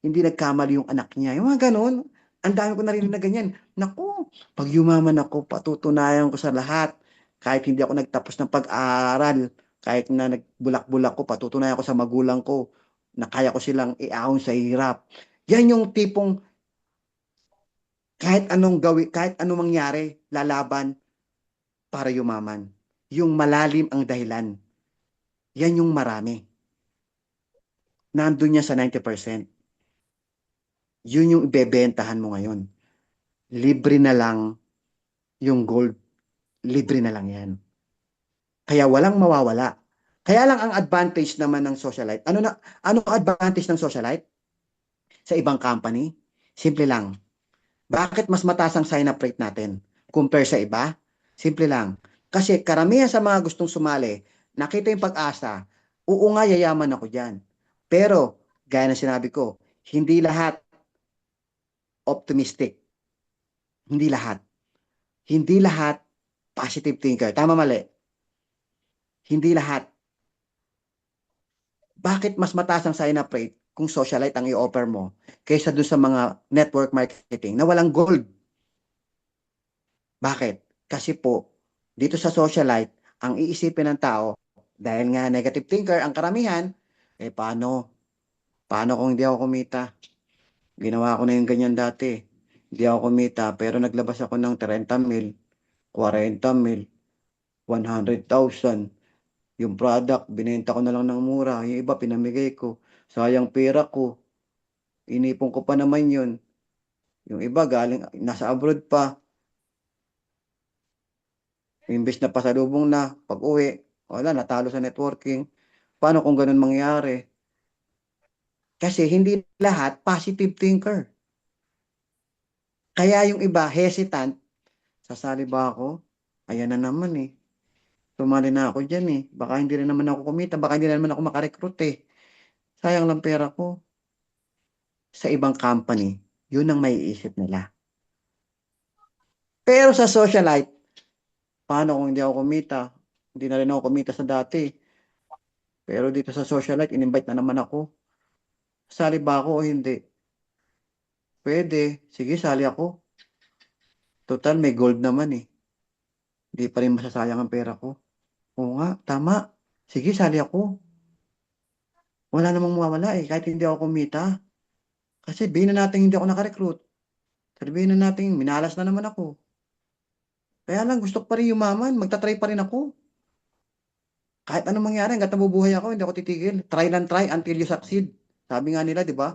nagkamali yung anak niya. Yung mga ganon. Ang dami ko narinig na ganyan. Naku, pag yumaman ako, patutunayan ko sa lahat. Kahit hindi ako nagtapos ng pag-aaral, kahit na nagbulak-bulak ko, patutunayan ko sa magulang ko na kaya ko silang iahon sa hirap. Yan yung tipong kahit anong gawin, kahit anong mangyari, lalaban para yumaman. Yung malalim ang dahilan. Yan yung marami. Nandun niya sa 90%. Yun yung ibebentahan mo ngayon. Libre na lang yung gold. Libre na lang yan. Kaya walang mawawala. Kaya lang ang advantage naman ng socialite. Ano ang advantage ng socialite sa ibang company? Simple lang. Bakit mas mataas ang sign-up rate natin compare sa iba? Simple lang. Kasi karamihan sa mga gustong sumali, nakita yung pag-asa, oo nga, yayaman ako dyan. Pero, gaya na sinabi ko, hindi lahat optimistic. Hindi lahat. Hindi lahat positive thinker. Tama mali. Hindi lahat. Bakit mas mataas ang sign-up rate kung socialite ang i-offer mo kaysa doon sa mga network marketing na walang gold? Bakit? Kasi po, dito sa socialite, ang iisipin ng tao, dahil nga negative thinker ang karamihan, paano? Paano kung hindi ako kumita? Ginawa ko na yung ganyan dati. Hindi ako kumita, pero naglabas ako ng 30,000, 40,000, 100,000. Yung product, binenta ko na lang ng mura. Yung iba, pinamigay ko. Sayang pera ko. Inipon ko pa naman yun. Yung iba, galing, nasa abroad pa. Imbes na pasalubong na, pag-uwi, wala, natalo sa networking. Paano kung ganun mangyari? Kasi hindi lahat positive thinker. Kaya yung iba, hesitant, sasali ba ako? Ayan na naman eh. Sumali na ako dyan eh. Baka hindi rin naman ako kumita, baka hindi naman ako makarecruit eh. Sayang lang pera ko. Sa ibang company, yun ang maiisip nila. Pero sa socialite, paano kung hindi ako kumita? Hindi na rin ako kumita sa dati. Pero dito sa socialite, in-invite na naman ako. Sali ba ako o hindi? Pwede. Sige, sali ako. Total, may gold naman eh. Hindi pa rin masasayang ang pera ko. Oo nga, tama. Sige, sali ako. Wala namang mawawala eh, kahit hindi ako kumita. Kasi sabihin na natin hindi ako nakarecruit. Sabihin na natin, minalas na naman ako. Kaya lang, gusto ko pa rin yumaman. Magta-try pa rin ako. Kahit anong mangyari, hanggang nabubuhay ako, hindi ako titigil. Try and try until you succeed. Sabi nga nila, di ba?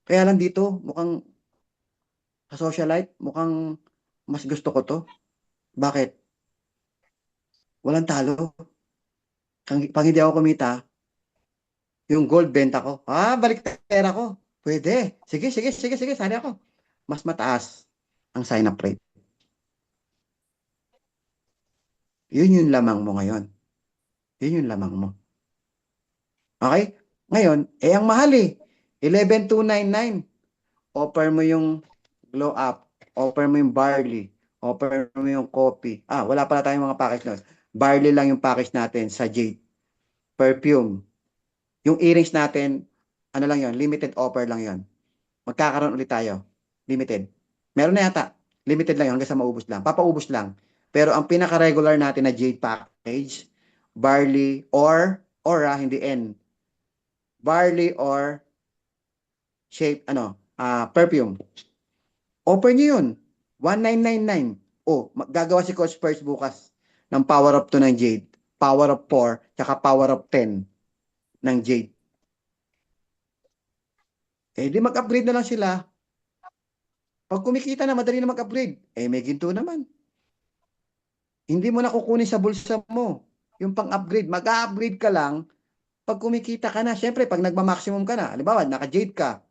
Kaya lang dito, mukhang sa socialite, mukhang mas gusto ko to. Bakit? Walang talo. Pag hindi ako kumita, yung gold benta ko. Balik pera ko. Pwede. Sige, sige, sige, sige, sali ako. Mas mataas ang sign-up rate. Yun yung lamang mo ngayon. Yun yung lamang mo. Okay? Ngayon, ang mahal eh. 11,299. Offer mo yung glow up. Offer mo yung barley. Offer mo yung coffee. Wala pala tayong mga package nun. Barley lang yung package natin sa Jade. Perfume. Yung earrings natin, ano lang yon, limited offer lang yon. Magkakaroon ulit tayo. Limited. Meron na yata. Limited lang yun hanggang sa maubos lang. Papaubos lang. Pero ang pinaka-regular natin na Jade package, barley hindi N. Barley or perfume. Offer nyo yun. 1,999. Gagawa si Coach Spurs bukas ng power up to ng Jade. Power of 4, tsaka power of 10 ng Jade. Eh di mag-upgrade na lang sila. Pag kumikita na, madali na mag-upgrade. Eh may ginto naman. Hindi mo na kukunin sa bulsa mo yung pang-upgrade. Mag-upgrade ka lang pag kumikita ka na. Siyempre, pag nagma-maximum ka na, halimbawa, naka-Jade ka.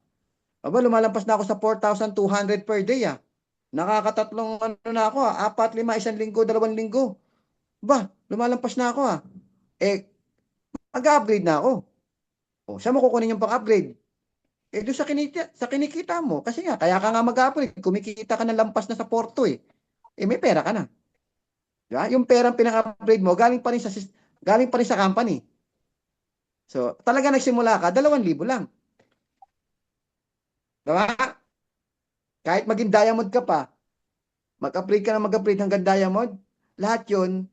Aba, lumalampas na ako sa 4,200 per day ah. Nakakatatlong ano na ako ah. 4, 5, 1 linggo, 2 linggo. Ba, lumalampas na ako ah. Eh, mag-upgrade na ako. O, saan mo kukunin yung pang-upgrade? Eh, doon sa kinikita mo. Kasi nga, kaya ka nga mag-upgrade. Kumikita ka na lampas na sa Porto eh. Eh, may pera ka na. Diba? Yung perang pinang-upgrade mo, galing pa rin sa company. So, talaga nagsimula ka, 2,000 lang. Diba? Kahit maging diamond ka pa, mag-upgrade ka na mag-upgrade hanggang diamond, lahat yun,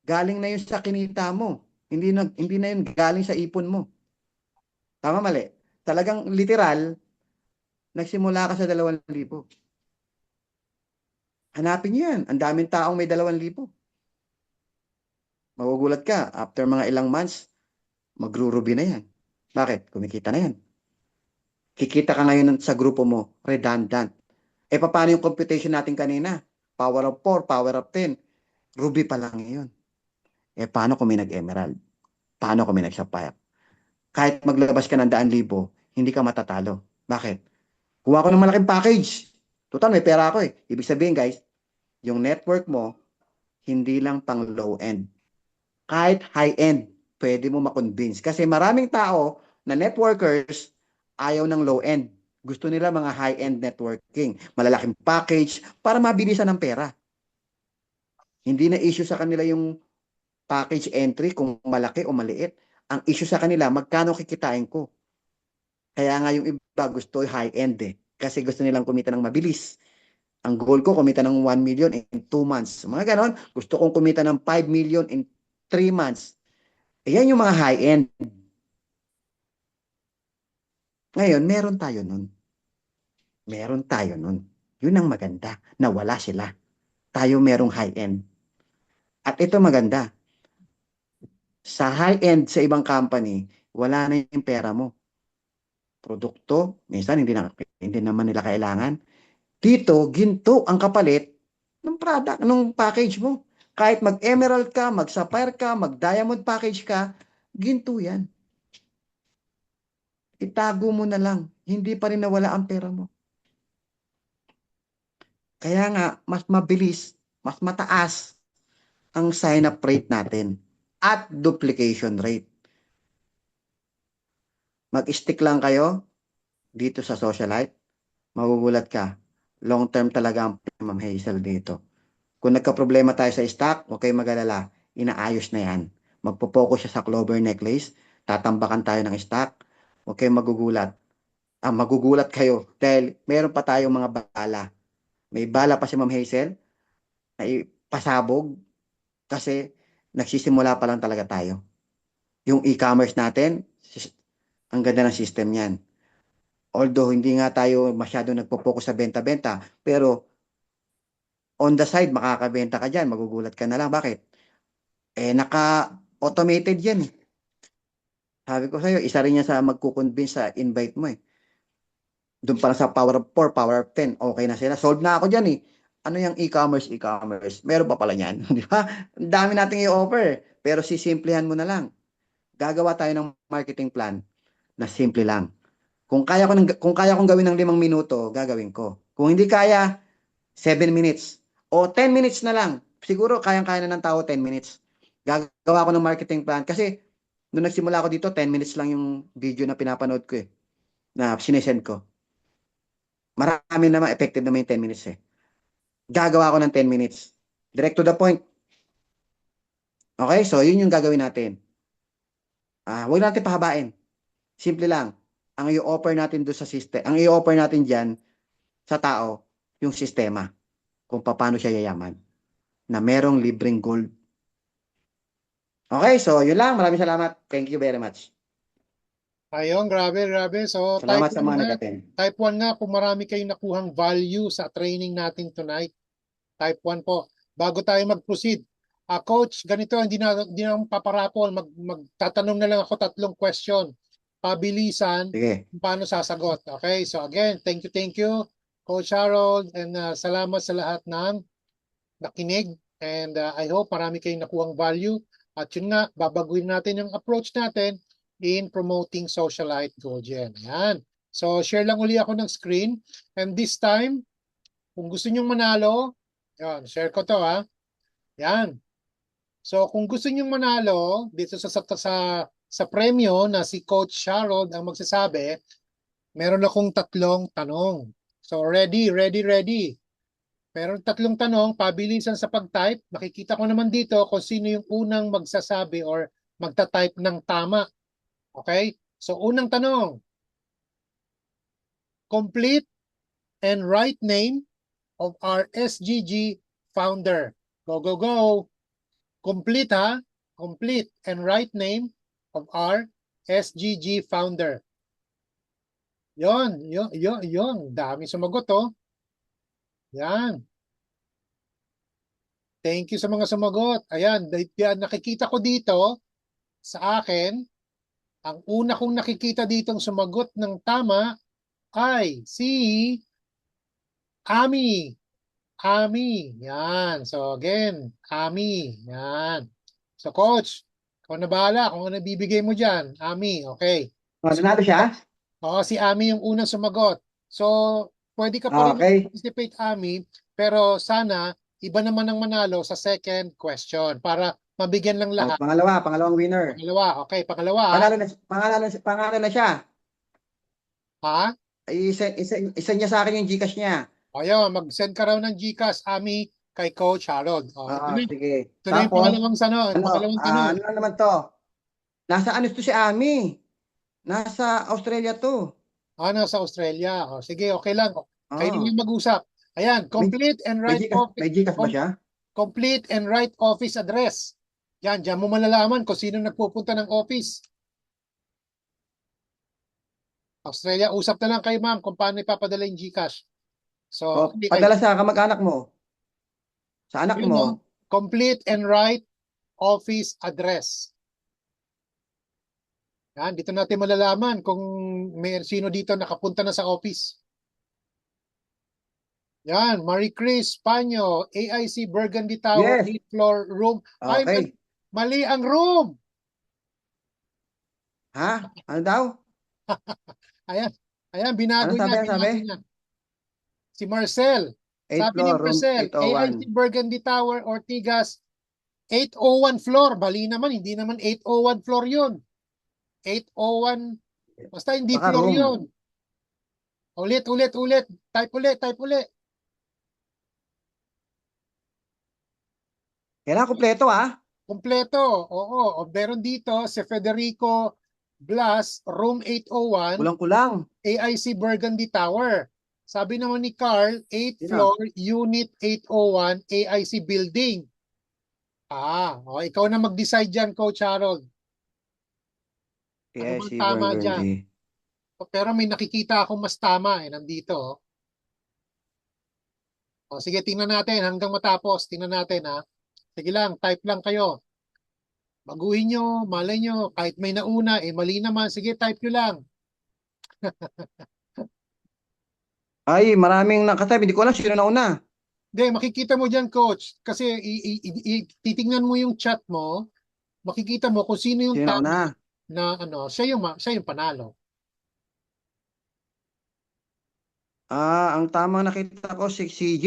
galing na yun sa kinita mo. Hindi na yun galing sa ipon mo. Tama, mali. Talagang literal, nagsimula ka sa 2,000. Hanapin nyo yan. Ang daming taong may 2,000. Magugulat ka, after mga ilang months, magrurubi na yan. Bakit? Kumikita na yan. Kikita ka ngayon sa grupo mo, redundant. Eh, paano yung computation natin kanina? Power of 4, power of 10. Ruby pa lang yun. Eh, paano kung may nag-emerald? Paano kung may nag-sapphire? Kahit maglabas ka ng 100,000, hindi ka matatalo. Bakit? Kuha ko ng malaking package. Total, may pera ako eh. Ibig sabihin, guys, yung network mo, hindi lang pang low-end. Kahit high-end, pwede mo makonvince. Kasi maraming tao na networkers ayaw ng low-end. Gusto nila mga high-end networking. Malalaking package para mabilisan ng pera. Hindi na issue sa kanila yung package entry kung malaki o maliit. Ang issue sa kanila, magkano kikitain ko. Kaya nga yung iba gusto high-end eh. Kasi gusto nilang kumita ng mabilis. Ang goal ko, kumita ng 1 million in 2 months. Mga ganon, gusto kong kumita ng 5 million in 3 months. Ayan yung mga high-end. Ngayon, meron tayo nun. Meron tayo nun. Yun ang maganda, na wala sila. Tayo merong high-end. At ito maganda. Sa high-end sa ibang company, wala na yung pera mo. Produkto, minsan hindi naman nila kailangan. Dito, ginto ang kapalit ng product, ng package mo. Kahit mag-emerald ka, mag-sapphire ka, mag-diamond package ka, ginto yan. Itago mo na lang. Hindi pa rin nawala ang pera mo. Kaya nga, mas mabilis, mas mataas ang sign-up rate natin at duplication rate. Mag-stick lang kayo dito sa Socialite, magugulat ka. Long term talaga ang Ma'am Hazel dito. Kung nagka-problema tayo sa stock, huwag kayong mag-alala. Inaayos na yan. Magpo-focus siya sa clover necklace, tatambakan tayo ng stock, huwag kayong magugulat. Magugulat kayo dahil meron pa tayong mga bala. May bala pa si Ma'am Hazel na ipasabog kasi nagsisimula pa lang talaga tayo. Yung e-commerce natin, ang ganda ng system niyan. Although hindi nga tayo masyado nagpo-focus sa benta-benta, pero on the side, makakabenta ka dyan, magugulat ka na lang. Bakit? Eh, naka-automated yan. Sabi ko sa'yo, isa rin yan sa magkukonvince sa invite mo eh. Doon pa lang sa power of 4, power of 10, okay na sila. Solve na ako dyan eh. Ano yung e-commerce? Meron pa pala yan. Di ba? Ang dami nating i-offer. Pero sisimplihan mo na lang. Gagawa tayo ng marketing plan na simple lang. Kung kaya kong gawin ng 5 minuto, gagawin ko. Kung hindi kaya, 7 minutes. O 10 minutes na lang. Siguro kayang-kaya na ng tao 10 minutes. Gagawa ko ng marketing plan. Kasi nung nagsimula ako dito, 10 minutes lang yung video na pinapanood ko eh. Na sinesend ko. Marami naman, effective naman yung 10 minutes eh. Gagawa ko ng 10 minutes. Direct to the point. Okay? So, yun yung gagawin natin. Huwag natin pahabain. Simple lang. Ang i-offer natin doon sa system, ang i-offer natin dyan sa tao, yung sistema. Kung paano siya yayaman. Na merong libreng gold. Okay? So, yun lang. Maraming salamat. Thank you very much.
Ayun, grabe, grabe. So,
Salamat sa mga nag-attend.
type 1 nga kung marami kayong nakuhang value sa training natin tonight. Type 1 po. Bago tayo mag-proceed,
Coach, ganito, hindi na ako paparapol. Magtatanong na lang ako 3 question. Pabilisan
Sige.
kung paano sasagot. Okay, so again, thank you, Coach Harold, and salamat sa lahat ng nakinig. And I hope marami kayong nakuhang value. At yun nga, babaguhin natin yung approach natin in promoting Socialite GoldGen. Ayan. So, share lang uli ako ng screen. And this time, kung gusto nyong manalo, yan, share ko to ha. Yan. So kung gusto niyo manalo dito sa premyo na si Coach Harold ang magsasabi, meron akong 3 tanong. So ready. Meron 3 tanong, pabilisan sa pag-type. Makikita ko naman dito kung sino yung unang magsasabi or magta-type ng tama. Okay? So unang tanong. Complete and right name of our SGG founder. Go, go, go. Complete ha, complete and right name of our SGG founder. Yon. Dami sumagot oh. Yan. Thank you sa mga sumagot. Ayan, nakikita ko dito sa akin, ang una kong nakikita ditong sumagot ng tama ay si Ami. Ami. Yan. So again, Ami. Yan. So coach, ikaw na bahala kung ano bibigay mo dyan. Ami, okay.
Nanalo siya?
Oo, si Ami yung unang sumagot. So, pwede ka pa rin
Okay.
participate, Ami, pero sana iba naman ang manalo sa second question para mabigyan lang lahat.
Pangalawang winner.
Pangalawa, okay. Pangalawa,
Panalo na siya.
ha?
Isa niya sa akin yung GCash niya.
O yun, mag-send ka raw ng GCash, Ami, kay Coach Harold. O,
Sige.
ito na yung
Tapos,
pangalawang tanong.
ano naman to? Nasa ano to si Ami? Nasa Australia to.
Ano sa Australia? O, sige, okay lang. Kayo
Oh.
lang mag-usap. Ayan, complete and
May
right
GCash ba siya?
complete and right office address. Yan, diyan mo malalaman kung sino nagpupunta ng office. Australia, usap na lang kayo ma'am kung paano ipapadala yung GCash. So, okay,
Padala sa kamag-anak mo. Sa anak
yun,
mo.
no? Complete and right office address. Yan, dito natin malalaman kung may sino dito nakapunta na sa office. Yan, Marie Chris Panyo, AIC Burgundy Tower,
Yes.
8th floor room. Ay,
Okay.
mali ang room.
Ha? Ano daw?
Ayan, binago
Ano
niya.
sabi?
Si Marcel.
8th
Sabi ni
floor, room
Marcel,
801.
AIC Burgundy Tower, Ortigas, 801 floor. Bali naman, hindi naman 801 floor yun. 801, basta hindi
Baka
floor
room.
yun. Ulit. Type ulit.
Kailangan kompleto
Kompleto. Oo. O meron dito si Federico Blas, room 801,
Kulang-kulang.
AIC Burgundy Tower. Sabi naman ni Carl, 8th
Sino?
floor, unit 801, AIC building. Ikaw na mag-decide dyan, Coach Harold. Ano bang
AIC
tama dyan?
Burgundy.
Pero may nakikita akong mas tama nandito. Sige, tingnan natin hanggang matapos. Tingnan natin ha. Sige lang, type lang kayo. Baguhin nyo, malay nyo, kahit may nauna, mali naman. Sige, type nyo lang.
Ay, maraming nakatype. Hindi ko alam sino nauna.
Hindi, makikita mo dyan, Coach. Kasi titingnan mo yung chat mo, makikita mo kung sino yung
Sino
tama
nauna?
na siya yung panalo.
Ang tamang nakita ko si CJ.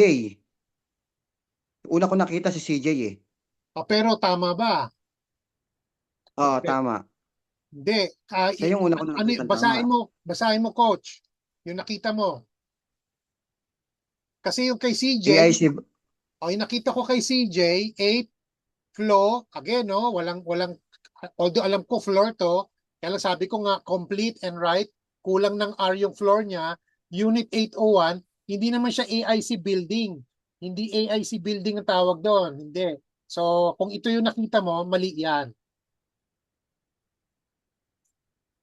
Una ko nakita si CJ eh.
Pero tama ba?
Oo,
Hindi.
tama.
Hindi.
Siya yung una ko nakita tama.
Basahin mo, Coach. Yung nakita mo. Kasi yung kay CJ,
AIC.
yung nakita ko kay CJ, 8th floor, again, no, walang, although alam ko floor to, kaya lang sabi ko nga, complete and right, kulang ng R yung floor niya, unit 801, hindi naman siya AIC building. Hindi AIC building ang tawag doon. Hindi. So, kung ito yung nakita mo, mali yan.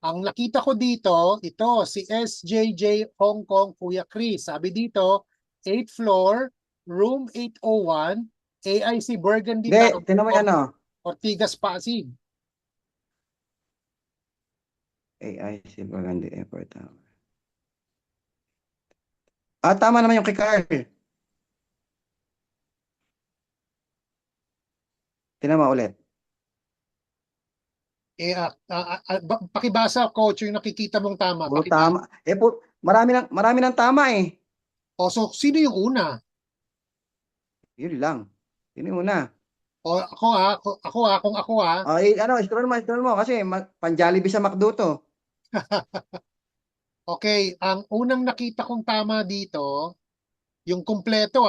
Ang nakita ko dito, ito, si SJJ Hong Kong Kuya Chris. Sabi dito, 8th floor, room 801, AIC Burgundy
Hindi,
Town
tinan mo
or
yan, ano.
Ortigas Pasig.
AIC Burgundy Airport Tower. Ah, tama naman yung kay Carl. Tinan mo ulit.
Pakibasa, coach, yung nakikita mong tama.
Puro
Pakibasa.
tama. Marami ng tama eh.
O, so, sino yung una?
Yun lang. Yun yung una.
O, kung ako
Scroll mo kasi pan-Jollibee sa McDo to.
Okay, ang unang nakita kong tama dito, yung kumpleto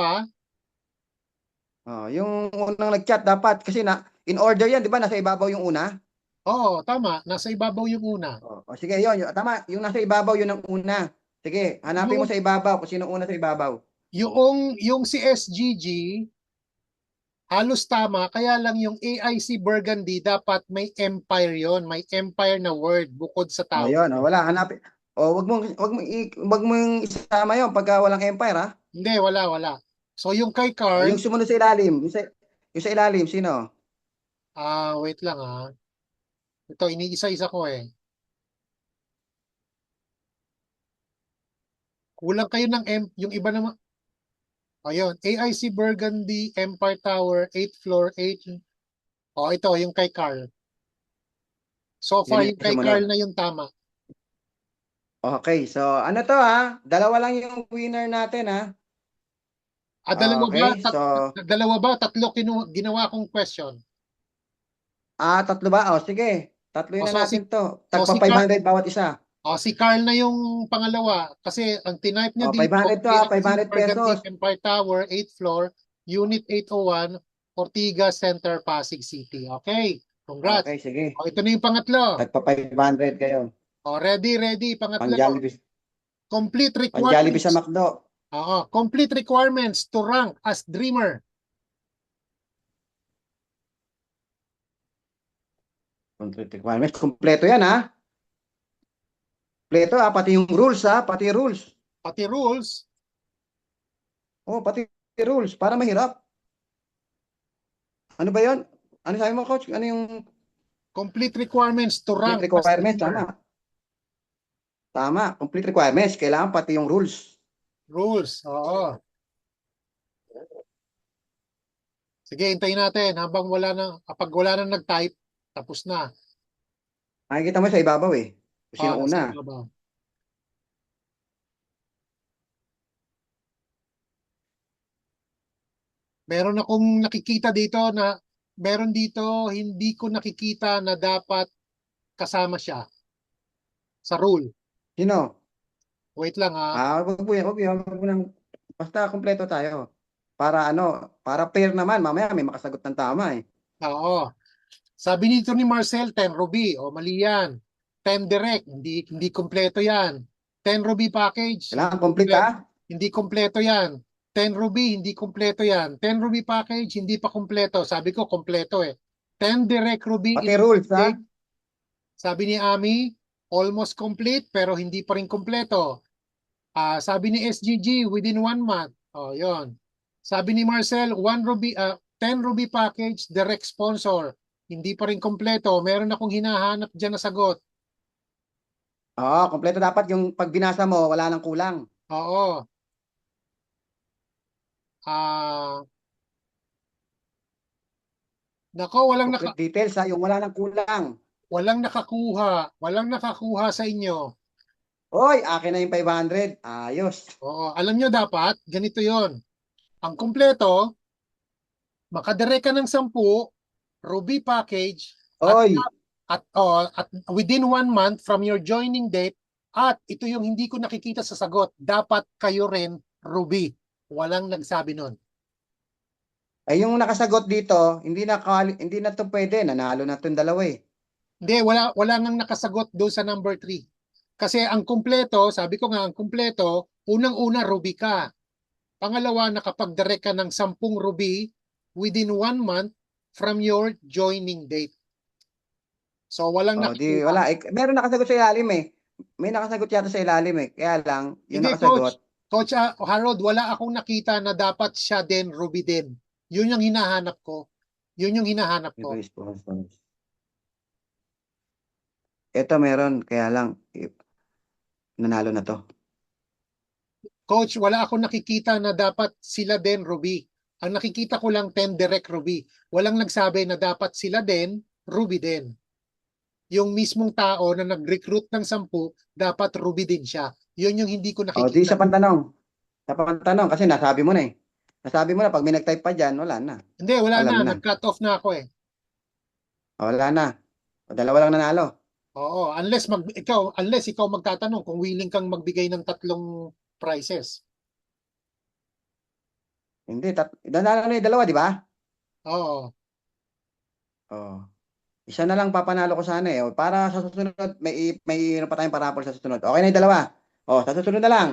Oh, yung unang nag-chat dapat kasi in order yan, 'di ba? Nasa ibabaw yung una.
Oo, tama. Nasa ibabaw yung una.
Sige, tama. Yung nasa ibabaw yun ang una. Sige, hanapin mo
Yung,
sa ibabaw kung sino una sa ibabaw.
yung si SGG, halos tama. Kaya lang yung AIC Burgundy, dapat may empire yon, may empire na word bukod sa
Oh,
tower.
yun. Wala, hanapin. Wag mong isama 'yon pagka walang empire, ha.
Hindi, wala. So yung kay
Yung
Carl,
sumunod sa ilalim, yung sa ilalim sino?
wait lang Ito, iniisa-isa ko eh. Kulang kayo ng yung iba naman. Ayun, AIC Burgundy, Empire Tower, 8th floor, 8. Ito, yung kay Carl. So far,
Yun
yung
yung
kay
sumunod.
Carl na yung tama.
Okay, so ano to, ha? Dalawa lang yung winner natin, ha?
Dalawa ba?
Okay, so
Dalawa ba? Tatlo ginawa kong question.
tatlo ba? Sige. Tatloy na
So si
natin to.
so
Tagpa
si Carl,
500 bawat isa.
si Carl na yung pangalawa kasi ang tinype niya dito
500 to, ha?
AIC
500
Burgundy,
pesos.
Empire Tower, 8th floor, Unit 801, Ortigas Center, Pasig City. Okay. Congrats.
Okay, sige.
Ito na yung pangatlo.
Tagpa 500 kayo.
Ready. Pangatlo.
Pang-Jollibee.
Complete
Pang-Jollibee sa
requirements.
McDo.
Complete requirements to rank as dreamer.
Complete requirements. Kompleto yan, ha? Kompleto, ha? Pati yung rules, ha? Pati yung rules.
Pati rules.
Pati yung rules. Para mahirap. Ano ba yun? Ano sabi mo, coach? Ano yung
Complete requirements to rank
complete
as
requirements?
dreamer.
Tama. Tama. Complete requirements. Kailangan pati yung rules.
Rules. Oo. Sige, hintayin natin habang kapag wala na nag-type, tapos na.
Makikita mo sa ibabaw, eh. Kung sino
Sa
una.
ibabaw. Meron akong nakikita dito na meron dito hindi ko nakikita na dapat kasama siya sa rule.
Sino?
Wait lang
Wag mo nang, basta kompleto tayo. Para fair naman, mamaya may makasagot ng tama, eh.
Oo. Sabi nito ni Marcel, 10 Ruby. Mali yan. 10 direct. Hindi kompleto yan. 10 Ruby package.
Kailangan complete, ha?
Hindi kompleto yan. 10 Ruby, hindi kompleto yan. 10 Ruby package, hindi pa kompleto. Sabi ko, kompleto eh. 10 direct Ruby,
Pati rules, ha?
sabi ni Ami, almost complete pero hindi pa rin kompleto. Sabi ni SGG, within 1 month. Yon. Sabi ni Marcel, 10 Ruby package, direct sponsor. Hindi pa rin kompleto. Meron akong hinahanap dyan na sagot.
Kompleto dapat yung pag binasa mo, wala nang kulang.
Oo. Nako,
Complete details, ha? Yung wala nang kulang.
walang nakakuha sa inyo.
Oy, akin na yung 500. Ayos.
Oo, alam nyo dapat, ganito yon. Ang kumpleto, makadire ka ng 10 Ruby package
Oy,
at within 1 month from your joining date, at ito yung hindi ko nakikita sa sagot, dapat kayo rin Ruby. Walang nagsabi nun.
ay yung nakasagot dito, hindi na to pwede. Nanalo na tong dalawa, eh.
Hindi, wala nang nakasagot doon sa number 3. Kasi ang kumpleto, sabi ko nga, ang kumpleto, unang-una Ruby ka. Pangalawa, nakapag-direct ka ng 10 Ruby within 1 month from your joining date. So, walang nakakuha.
Wala. Meron nakasagot sa ilalim, eh. May nakasagot yata sa ilalim, eh. Kaya lang, yung
Hindi,
nakasagot.
Coach Harold, wala akong nakita na dapat siya din, Ruby din. Yun yung hinahanap ko. Yun yung hinahanap ko.
Libre sponsors. Ito meron, kaya lang, nanalo na to.
Coach, wala akong nakikita na dapat sila din, Ruby. Ang nakikita ko lang 10 direct Ruby. Walang nagsabi na dapat sila din, Ruby din. Yung mismong tao na nag-recruit ng 10, dapat Ruby din siya. Yun yung hindi ko
O, di
nakikita.
sa pantanong. Sa pantanong, kasi nasabi mo na eh. Nasabi mo na, pag may nag-type pa dyan, wala na.
Hindi, wala
Alam
na.
na.
Nag-cut off na ako eh.
Wala na. O, dalawa lang nanalo.
Oo, unless ikaw magtatanong kung willing kang magbigay ng 3 prizes.
Hindi, nanalo na yung dalawa, di ba?
Oo.
O, isa na lang papanalo ko sana eh. O, para sa susunod, may ano pa tayong parapol sa susunod. Okay na yung dalawa. O, sa susunod na lang.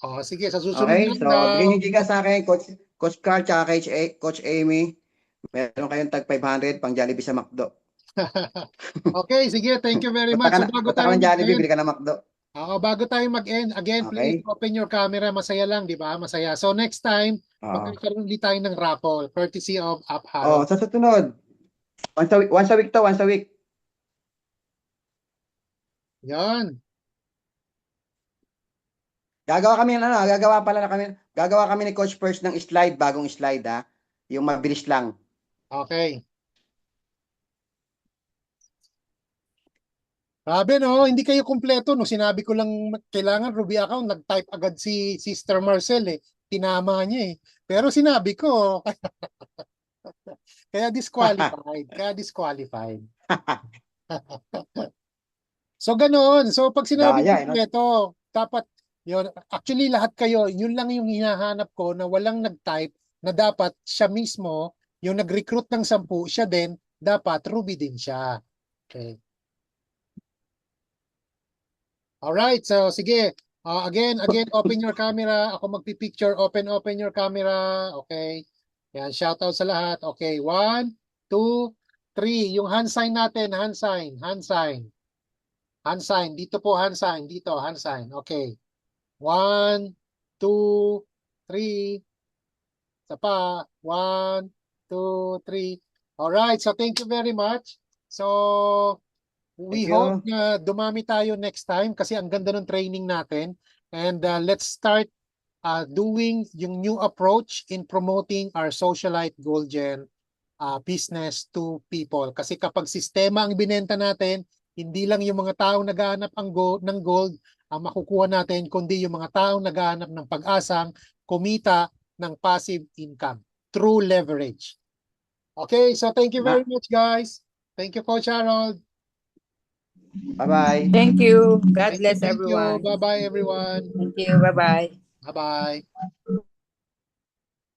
Oh, sige, sa susunod
Okay,
na
so
daw.
bigyan yung giga sa akin, Coach Carl, tsaka Coach Amy. Meron kayong tag 500 pang Jollibee sa McDo.
Okay, sige, thank you very
Punta
much.
ka
So
na,
bago
punta ka
tayo
ng Jollibee,
mag-end,
bili ka ng McDo.
bago tayo mag-end, again, please
Okay?
open your camera. Masaya lang, di ba? Masaya. So next time,
Oo.
magkakaroon ulit tayo ng raffle, courtesy of Up
Oh,
Harold.
sa susunod, once a week to, once a week.
Yan.
Gagawa kami ni Coach First ng slide, bagong slide ha. Yung mabilis lang.
Okay. Sabi no, hindi kayo kumpleto no. Sinabi ko lang kailangan Ruby account, nag-type agad si Sister Marcel eh. Tinama niya eh. Pero sinabi ko, kaya disqualified. Kaya disqualified. So ganoon. So pag sinabing
Daya, eh, no?
kumpleto, dapat yun. Actually lahat kayo, yun lang yung hinahanap ko na walang nag-type na dapat siya mismo, yung nag-recruit ng 10, siya din, dapat Ruby din siya. Okay. Alright, so sige. Again, open your camera. Ako magpipicture. Open your camera. Okay. Yan, shoutout sa lahat. Okay, 1, 2, 3. Yung hand sign natin, hand sign, hand sign. Hand sign. Dito po, hand sign. Dito, hand sign. Okay. 1, 2, 3. Isa pa. 1, 2, 3. Alright, so thank you very much. So, we
Thank
hope
you.
na dumami tayo next time kasi ang ganda ng training natin. And let's start doing yung new approach in promoting our Socialite Gold Gen business to people. Kasi kapag sistema ang binenta natin, hindi lang yung mga taong naghahanap ng gold ang makukuha natin, kundi yung mga taong naghahanap ng pag-asang kumita ng passive income through leverage. Okay, so thank you very much, guys. Thank you, Coach Harold.
Bye-bye.
Thank you. God bless
Thank you.
everyone.
Bye-bye, everyone.
Thank you. Bye-bye.
Bye-bye.